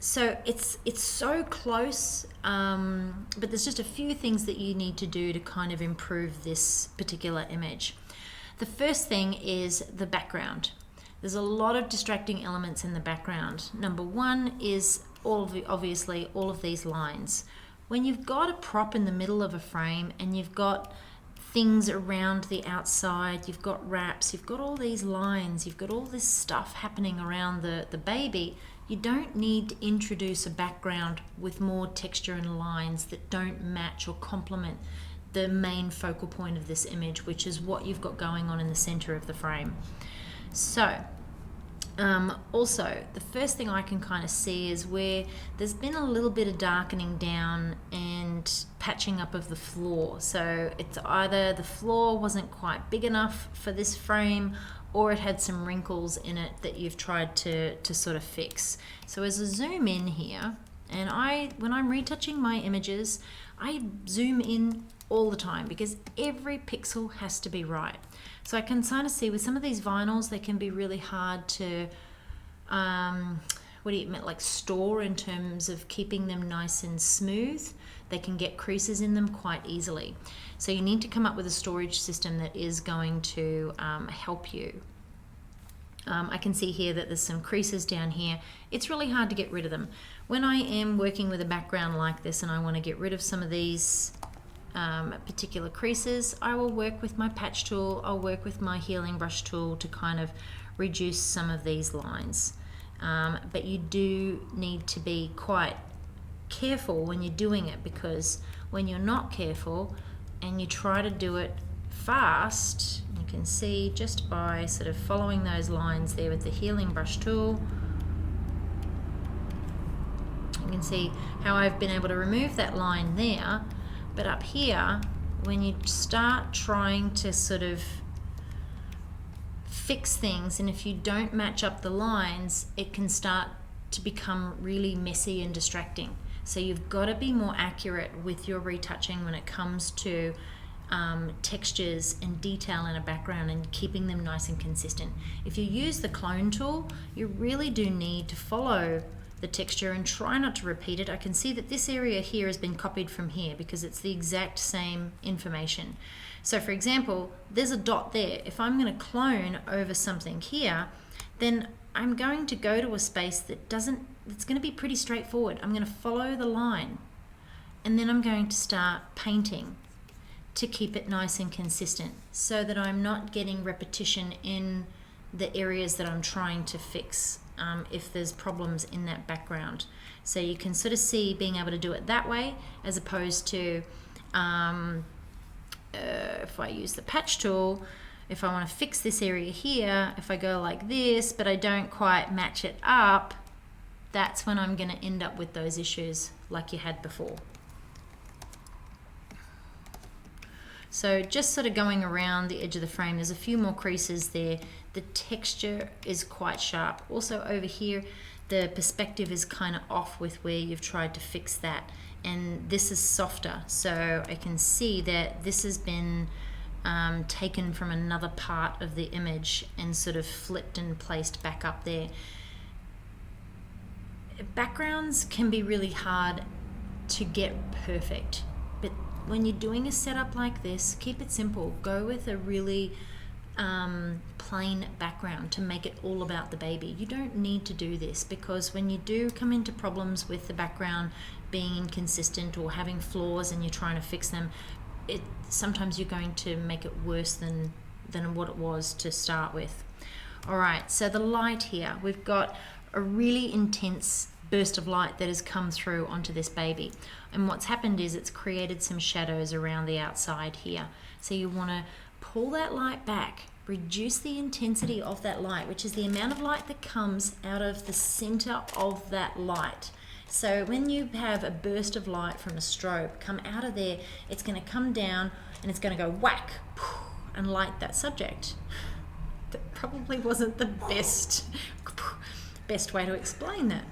So it's so close, but there's just a few things that you need to do to kind of improve this particular image. The first thing is the background. There's a lot of distracting elements in the background. Number one is obviously all of these lines. When you've got a prop in the middle of a frame and you've got things around the outside, you've got wraps, you've got all these lines, you've got all this stuff happening around the baby, you don't need to introduce a background with more texture and lines that don't match or complement the main focal point of this image, which is what you've got going on in the center of the frame. So also, the first thing I can kind of see is where there's been a little bit of darkening down and patching up of the floor. So it's either the floor wasn't quite big enough for this frame, or it had some wrinkles in it that you've tried to sort of fix. So as I zoom in here, and when I'm retouching my images, I zoom in all the time because every pixel has to be right. So I can kind of see with some of these vinyls, they can be really hard to, like store in terms of keeping them nice and smooth. They can get creases in them quite easily. So you need to come up with a storage system that is going to help you. I can see here that there's some creases down here. It's really hard to get rid of them. When I am working with a background like this and I want to get rid of some of these particular creases, I will work with my patch tool, I'll work with my healing brush tool to kind of reduce some of these lines. But you do need to be quite careful when you're doing it, because when you're not careful and you try to do it fast, you can see just by sort of following those lines there with the healing brush tool, you can see how I've been able to remove that line there. But up here, when you start trying to sort of fix things, and if you don't match up the lines, it can start to become really messy and distracting. So you've got to be more accurate with your retouching when it comes to textures and detail in a background and keeping them nice and consistent. If you use the clone tool, you really do need to follow the texture and try not to repeat it. I can see that this area here has been copied from here because it's the exact same information. So for example, there's a dot there. If I'm going to clone over something here, then I'm going to go to a space it's going to be pretty straightforward. I'm going to follow the line, and then I'm going to start painting to keep it nice and consistent so that I'm not getting repetition in the areas that I'm trying to fix. If there's problems in that background. So you can sort of see being able to do it that way, as opposed to if I use the patch tool, if I want to fix this area here, if I go like this but I don't quite match it up, that's when I'm going to end up with those issues like you had before. So just sort of going around the edge of the frame, there's a few more creases there. The texture is quite sharp. Also over here, the perspective is kind of off with where you've tried to fix that. And this is softer, so I can see that this has been taken from another part of the image and sort of flipped and placed back up there. Backgrounds can be really hard to get perfect, but when you're doing a setup like this, keep it simple. Go with a really plain background to make it all about the baby. You don't need to do this, because when you do come into problems with the background being inconsistent or having flaws and you're trying to fix them, sometimes you're going to make it worse than what it was to start with. All right, so the light here, we've got a really intense burst of light that has come through onto this baby, and what's happened is it's created some shadows around the outside here. So you want to pull that light back, reduce the intensity of that light, which is the amount of light that comes out of the center of that light. So when you have a burst of light from a strobe come out of there, it's going to come down and it's going to go whack and light that subject. That probably wasn't the best way to explain that.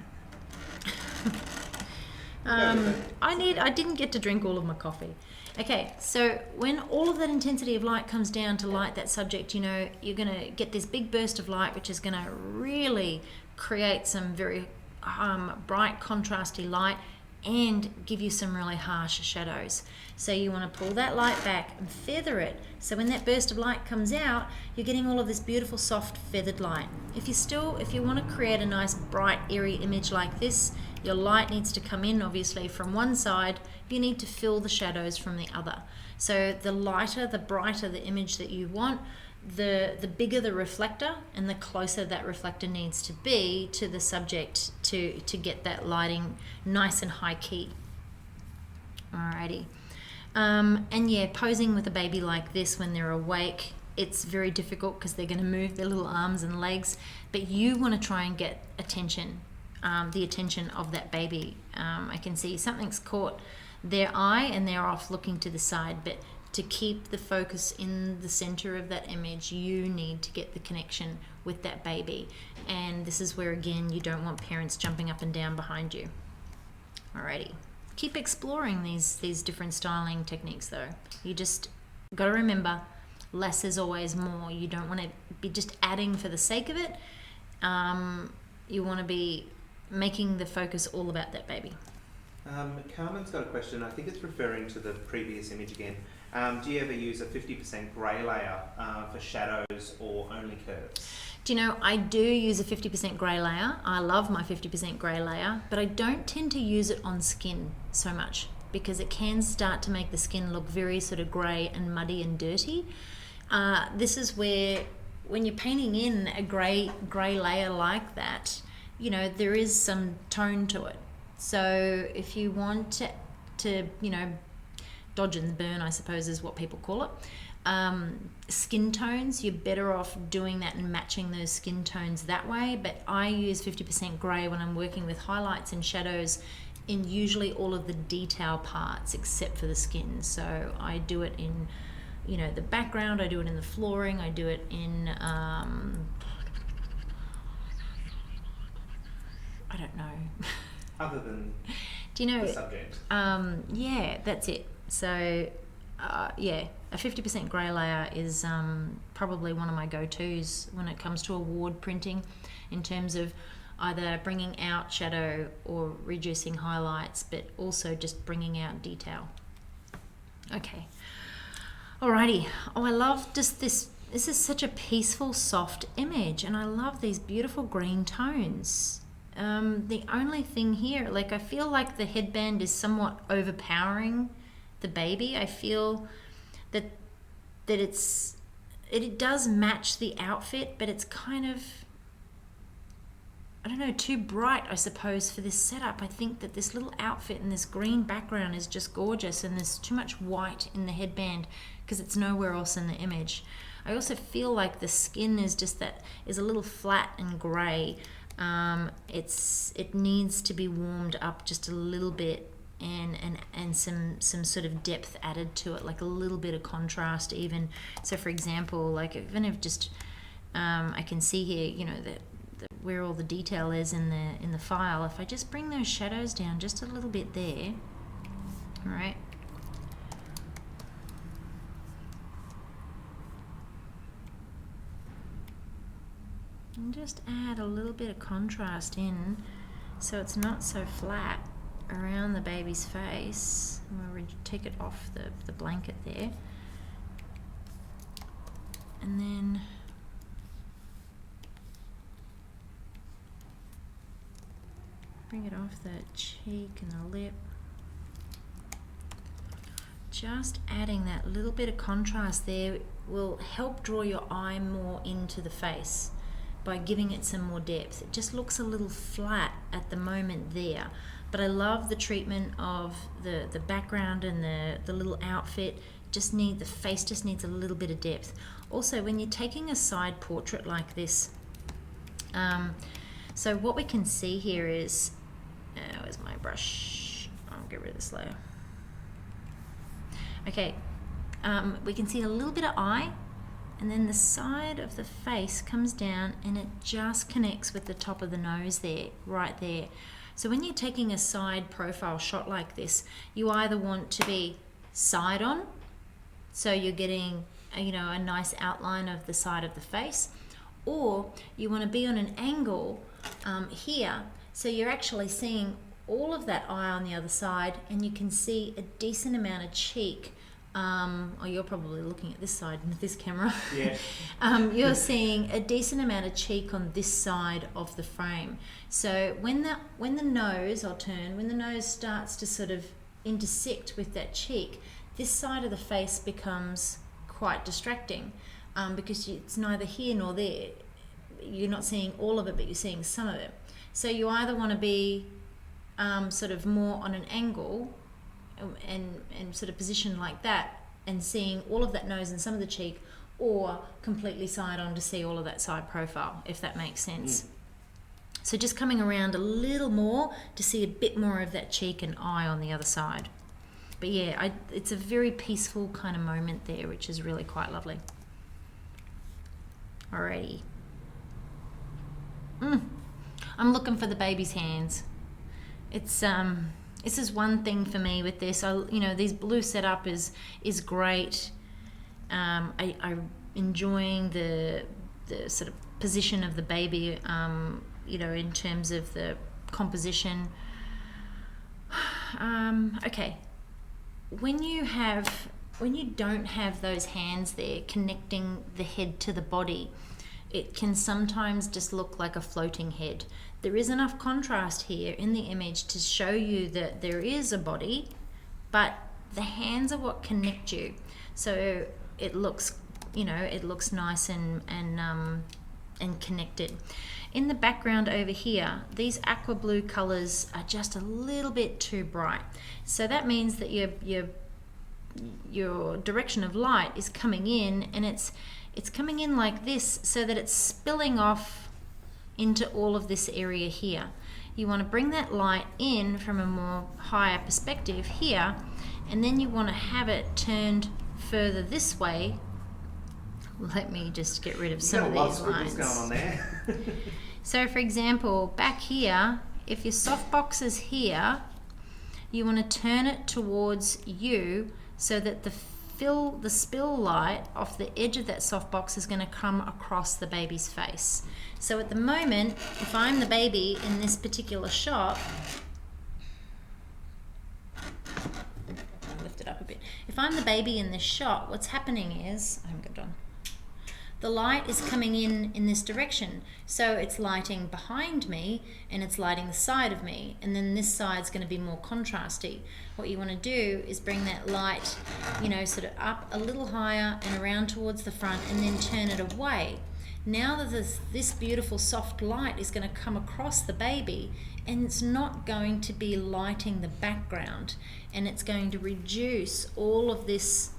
I didn't get to drink all of my coffee. Okay, so when all of that intensity of light comes down to light that subject, you know, you're going to get this big burst of light, which is going to really create some very bright, contrasty light, and give you some really harsh shadows. So you want to pull that light back and feather it. So when that burst of light comes out, you're getting all of this beautiful soft feathered light. If you want to create a nice bright airy image like this, your light needs to come in obviously from one side. You need to fill the shadows from the other. So the lighter, the brighter the image that you want, the bigger the reflector and the closer that reflector needs to be to the subject to get that lighting nice and high key. Alrighty. And yeah, posing with a baby like this when they're awake, it's very difficult because they're going to move their little arms and legs, but you want to try and get attention, the attention of that baby. I can see something's caught their eye and they're off looking to the side, but to keep the focus in the center of that image, you need to get the connection with that baby. And this is where, again, you don't want parents jumping up and down behind you. Alrighty. Keep exploring these different styling techniques though. You just got to remember, less is always more. You don't want to be just adding for the sake of it. You want to be making the focus all about that baby. Carmen's got a question. I think it's referring to the previous image again. Do you ever use a 50% grey layer for shadows or only curves? Do you know, I do use a 50% grey layer. I love my 50% grey layer, but I don't tend to use it on skin so much because it can start to make the skin look very sort of grey and muddy and dirty. This is where, when you're painting in a grey layer like that, you know, there is some tone to it. So if you want to you know, dodge and burn, I suppose is what people call it, skin tones, you're better off doing that and matching those skin tones that way. But I use 50% grey when I'm working with highlights and shadows in usually all of the detail parts except for the skin. So I do it in, you know, the background, I do it in the flooring, I do it in I don't know. Other than do you know the subject? Yeah, that's it. So yeah, a 50% grey layer is probably one of my go-tos when it comes to award printing, in terms of either bringing out shadow or reducing highlights, but also just bringing out detail. Okay, alrighty. Oh, I love just this. This is such a peaceful, soft image, and I love these beautiful green tones. The only thing here, like, I feel like the headband is somewhat overpowering the baby. I feel that it does match the outfit, but it's kind of, I don't know, too bright, I suppose, for this setup. I think that this little outfit and this green background is just gorgeous, and there's too much white in the headband because it's nowhere else in the image. I also feel like the skin is a little flat and grey. It needs to be warmed up just a little bit, and some sort of depth added to it, like a little bit of contrast even. So for example, like even if just I can see here, you know, that where all the detail is in the file, if I just bring those shadows down just a little bit there, all right, and just add a little bit of contrast in so it's not so flat around the baby's face. I'm going to take it off the blanket there, and then bring it off the cheek and the lip. Just adding that little bit of contrast there will help draw your eye more into the face by giving it some more depth. It just looks a little flat at the moment there, but I love the treatment of the background and the little outfit. The face just needs a little bit of depth. Also, when you're taking a side portrait like this, so what we can see here is, where's my brush? I'll get rid of this layer. Okay, we can see a little bit of eye, and then the side of the face comes down and it just connects with the top of the nose there, right there. So when you're taking a side profile shot like this, you either want to be side on, so you're getting a nice outline of the side of the face, or you want to be on an angle here, so you're actually seeing all of that eye on the other side, and you can see a decent amount of cheek. You're probably looking at this side with this camera. Yeah. You're seeing a decent amount of cheek on this side of the frame. So when the nose, I'll turn, when the nose starts to sort of intersect with that cheek, this side of the face becomes quite distracting, because it's neither here nor there. You're not seeing all of it, but you're seeing some of it. So you either want to be sort of more on an angle and sort of positioned like that and seeing all of that nose and some of the cheek, or completely side on to see all of that side profile, if that makes sense. So just coming around a little more to see a bit more of that cheek and eye on the other side. But yeah, it's a very peaceful kind of moment there, which is really quite lovely. Alrighty. I'm looking for the baby's hands. It's this is one thing for me with this. These blue setup is great. I'm enjoying the sort of position of the baby. In terms of the composition. Okay. When you don't have those hands there connecting the head to the body, it can sometimes just look like a floating head. There is enough contrast here in the image to show you that there is a body, but the hands are what connect you. So it looks nice and connected. In the background over here, these aqua blue colors are just a little bit too bright. So that means that your direction of light is coming in, and it's coming in like this, so that it's spilling off into all of this area here. You want to bring that light in from a more higher perspective here, and then you want to have it turned further this way. Let me just get rid of some of these lines. Going on there. So for example, back here, if your softbox is here, you want to turn it towards you so that the spill light off the edge of that softbox is going to come across the baby's face. So at the moment, if I'm the baby in this particular shot, I'll lift it up a bit. If I'm the baby in this shot, what's happening is, I haven't got it on. The light is coming in this direction, so it's lighting behind me and it's lighting the side of me, and then this side's going to be more contrasty. What you want to do is bring that light, sort of up a little higher and around towards the front, and then turn it away. Now that this beautiful soft light is going to come across the baby, and it's not going to be lighting the background, and it's going to reduce all of this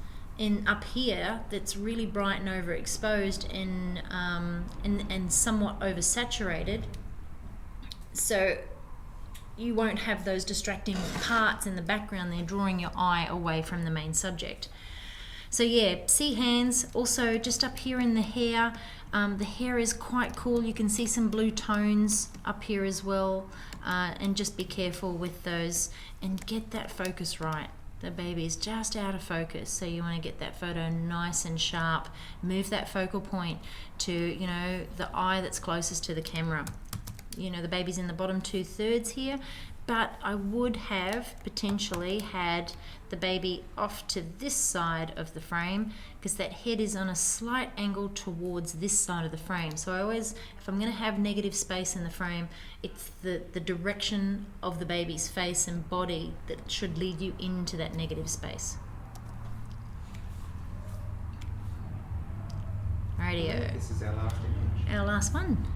up here that's really bright and overexposed and somewhat oversaturated, so you won't have those distracting parts in the background there drawing your eye away from the main subject. So yeah, see hands. Also just up here in the hair is quite cool. You can see some blue tones up here as well, and just be careful with those and get that focus right. The baby is just out of focus, so you want to get that photo nice and sharp. Move that focal point to, the eye that's closest to the camera. The baby's in the bottom 2/3 here, but I would have potentially had the baby off to this side of the frame, because that head is on a slight angle towards this side of the frame. So I always, if I'm going to have negative space in the frame, it's the direction of the baby's face and body that should lead you into that negative space. Rightio. This is our last image. Our last one.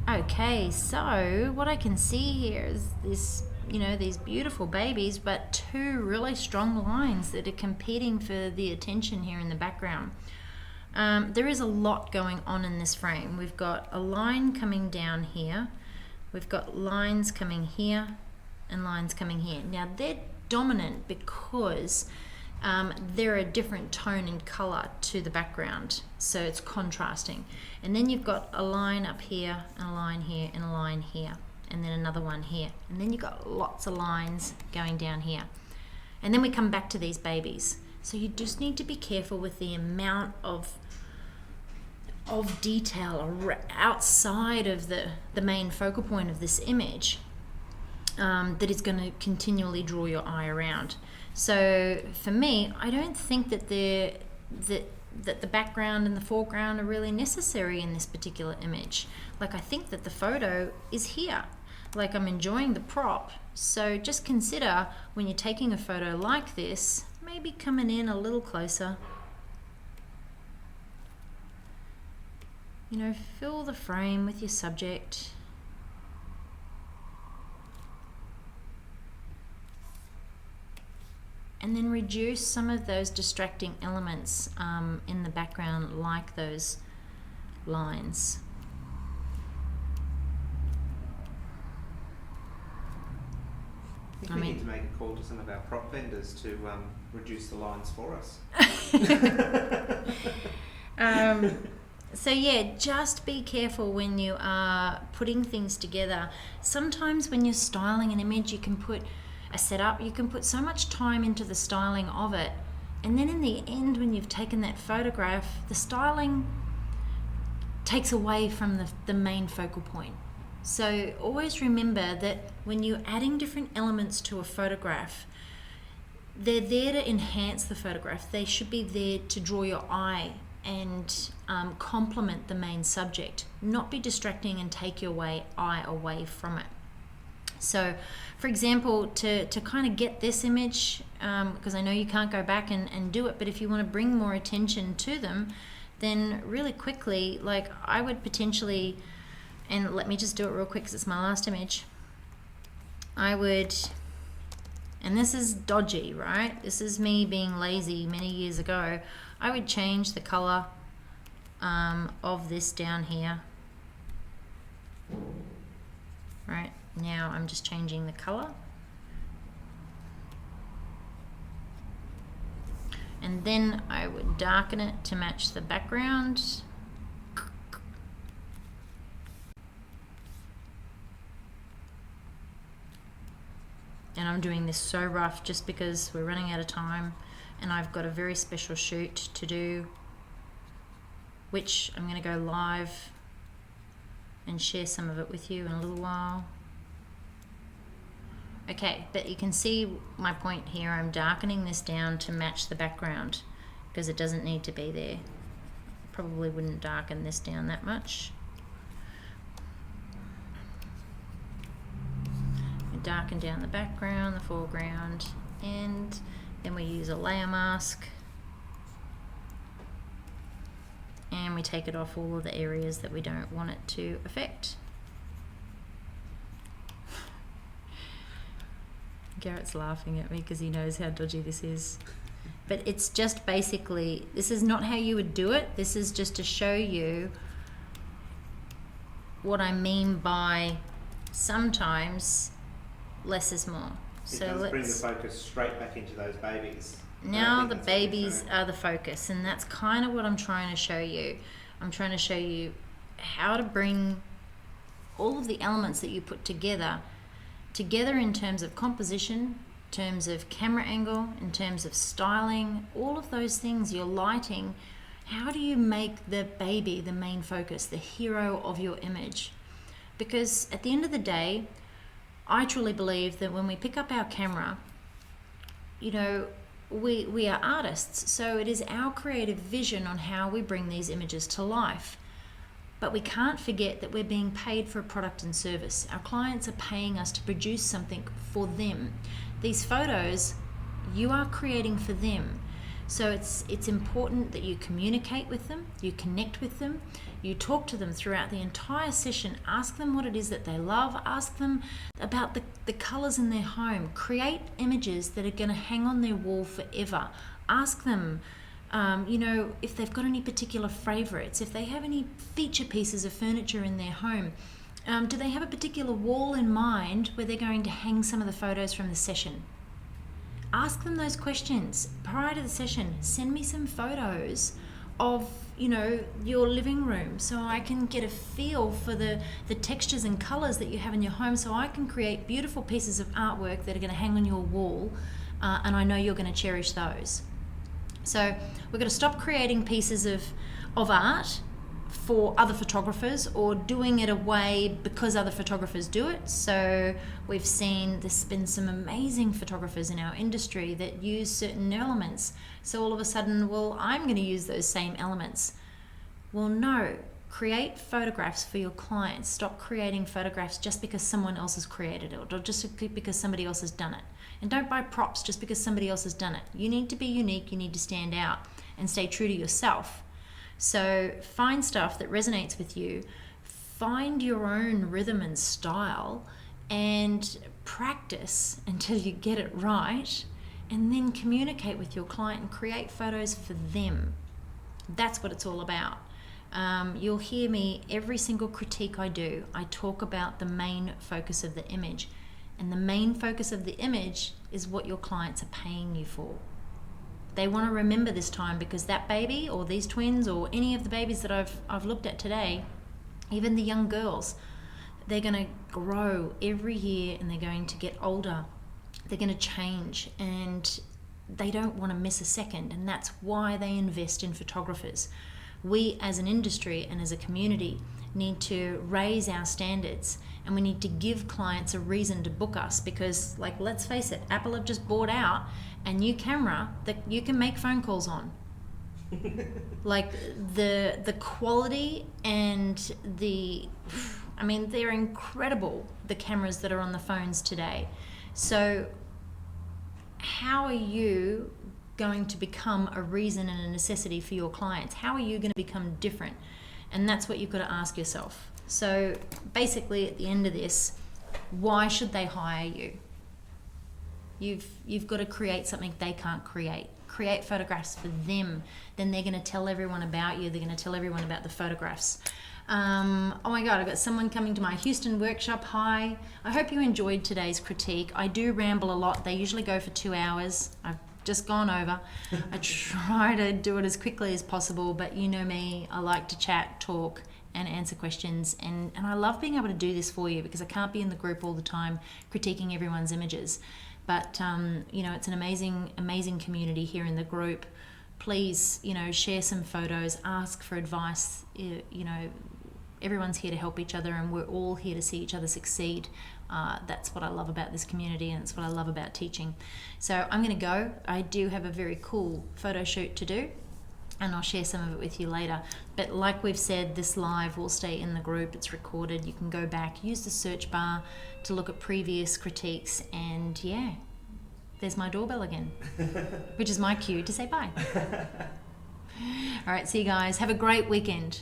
Okay, so what I can see here is this, these beautiful babies, but two really strong lines that are competing for the attention here in the background. There is a lot going on in this frame. We've got a line coming down here, we've got lines coming here, and lines coming here. Now they're dominant because they're a different tone and color to the background, so it's contrasting. And then you've got a line up here, and a line here, and a line here, and then another one here, and then you've got lots of lines going down here. And then we come back to these babies, so you just need to be careful with the amount of detail outside of the main focal point of this image. that is going to continually draw your eye around. So for me, I don't think that the background and the foreground are really necessary in this particular image. Like, I think that the photo is here. Like, I'm enjoying the prop. So just consider when you're taking a photo like this, maybe coming in a little closer. You know, fill the frame with your subject. And then reduce some of those distracting elements in the background, like those lines. I think we need to make a call to some of our prop vendors to reduce the lines for us. So yeah, just be careful when you are putting things together. Sometimes when you're styling an image, you can put a setup, you can put so much time into the styling of it, and then in the end, when you've taken that photograph, the styling takes away from the main focal point. So always remember that when you're adding different elements to a photograph, they're there to enhance the photograph. They should be there to draw your eye and complement the main subject, not be distracting and take your eye away from it. So, for example, to kind of get this image, because I know you can't go back and do it, but if you want to bring more attention to them, then really quickly, like, I would potentially, and let me just do it real quick because it's my last image, I would, and this is dodgy, right? This is me being lazy many years ago. I would change the color of this down here. Right, now I'm just changing the color. And then I would darken it to match the background. And I'm doing this so rough just because we're running out of time and I've got a very special shoot to do, which I'm going to go live and share some of it with you in a little while. Okay, but you can see my point here. I'm darkening this down to match the background because it doesn't need to be there. Probably wouldn't darken this down that much. Darken down the background, the foreground, and then we use a layer mask and we take it off all of the areas that we don't want it to affect. Garrett's laughing at me because he knows how dodgy this is. But it's just basically, this is not how you would do it. This is just to show you what I mean by sometimes less is more. So let's bring the focus straight back into those babies. Now the babies are the focus, and that's kind of what I'm trying to show you. I'm trying to show you how to bring all of the elements that you put together in terms of composition, in terms of camera angle, in terms of styling, all of those things, your lighting. How do you make the baby the main focus, the hero of your image? Because at the end of the day, I truly believe that when we pick up our camera, you know, we are artists, so it is our creative vision on how we bring these images to life. But we can't forget that we're being paid for a product and service. Our clients are paying us to produce something for them. These photos, you are creating for them. So it's important that you communicate with them, you connect with them, you talk to them throughout the entire session, ask them what it is that they love, ask them about the colors in their home, create images that are going to hang on their wall forever. Ask them, you know, if they've got any particular favorites, if they have any feature pieces of furniture in their home. Do they have a particular wall in mind where they're going to hang some of the photos from the session? Ask them those questions prior to the session. Send me some photos of, you know, your living room so I can get a feel for the textures and colors that you have in your home, so I can create beautiful pieces of artwork that are going to hang on your wall, and I know you're going to cherish those. So we're going to stop creating pieces of art for other photographers or doing it away because other photographers do it. So we've seen there's been some amazing photographers in our industry that use certain elements. So all of a sudden, well, I'm going to use those same elements. Well, no. Create photographs for your clients. Stop creating photographs just because someone else has created it or just because somebody else has done it. And don't buy props just because somebody else has done it. You need to be unique. You need to stand out and stay true to yourself. So find stuff that resonates with you, find your own rhythm and style, and practice until you get it right, and then communicate with your client and create photos for them. That's what it's all about. You'll hear me every single critique I do. I talk about the main focus of the image, and the main focus of the image is what your clients are paying you for. They want to remember this time because that baby or these twins or any of the babies that I've looked at today, even the young girls, they're going to grow every year and they're going to get older. They're going to change and they don't want to miss a second, and that's why they invest in photographers. We as an industry and as a community need to raise our standards, and we need to give clients a reason to book us because, like, let's face it, Apple have just bought out a new camera that you can make phone calls on. Like the quality and they're incredible, the cameras that are on the phones today. So how are you going to become a reason and a necessity for your clients? How are you going to become different? And that's what you've got to ask yourself. So basically at the end of this, why should they hire you? You've got to create something they can't create. Create photographs for them. Then they're going to tell everyone about you. They're going to tell everyone about the photographs. Oh my God, I've got someone coming to my Houston workshop. Hi. I hope you enjoyed today's critique. I do ramble a lot. They usually go for 2 hours. I've just gone over. I try to do it as quickly as possible, but you know me, I like to chat, talk, and answer questions, and I love being able to do this for you because I can't be in the group all the time critiquing everyone's images. But it's an amazing community here in the group. Please, share some photos, ask for advice. Everyone's here to help each other, and we're all here to see each other succeed. That's what I love about this community, and it's what I love about teaching. So I'm going to go. I do have a very cool photo shoot to do, and I'll share some of it with you later. But like we've said, this live will stay in the group. It's recorded. You can go back, use the search bar to look at previous critiques, and yeah, there's my doorbell again, which is my cue to say bye. All right, see you guys. Have a great weekend.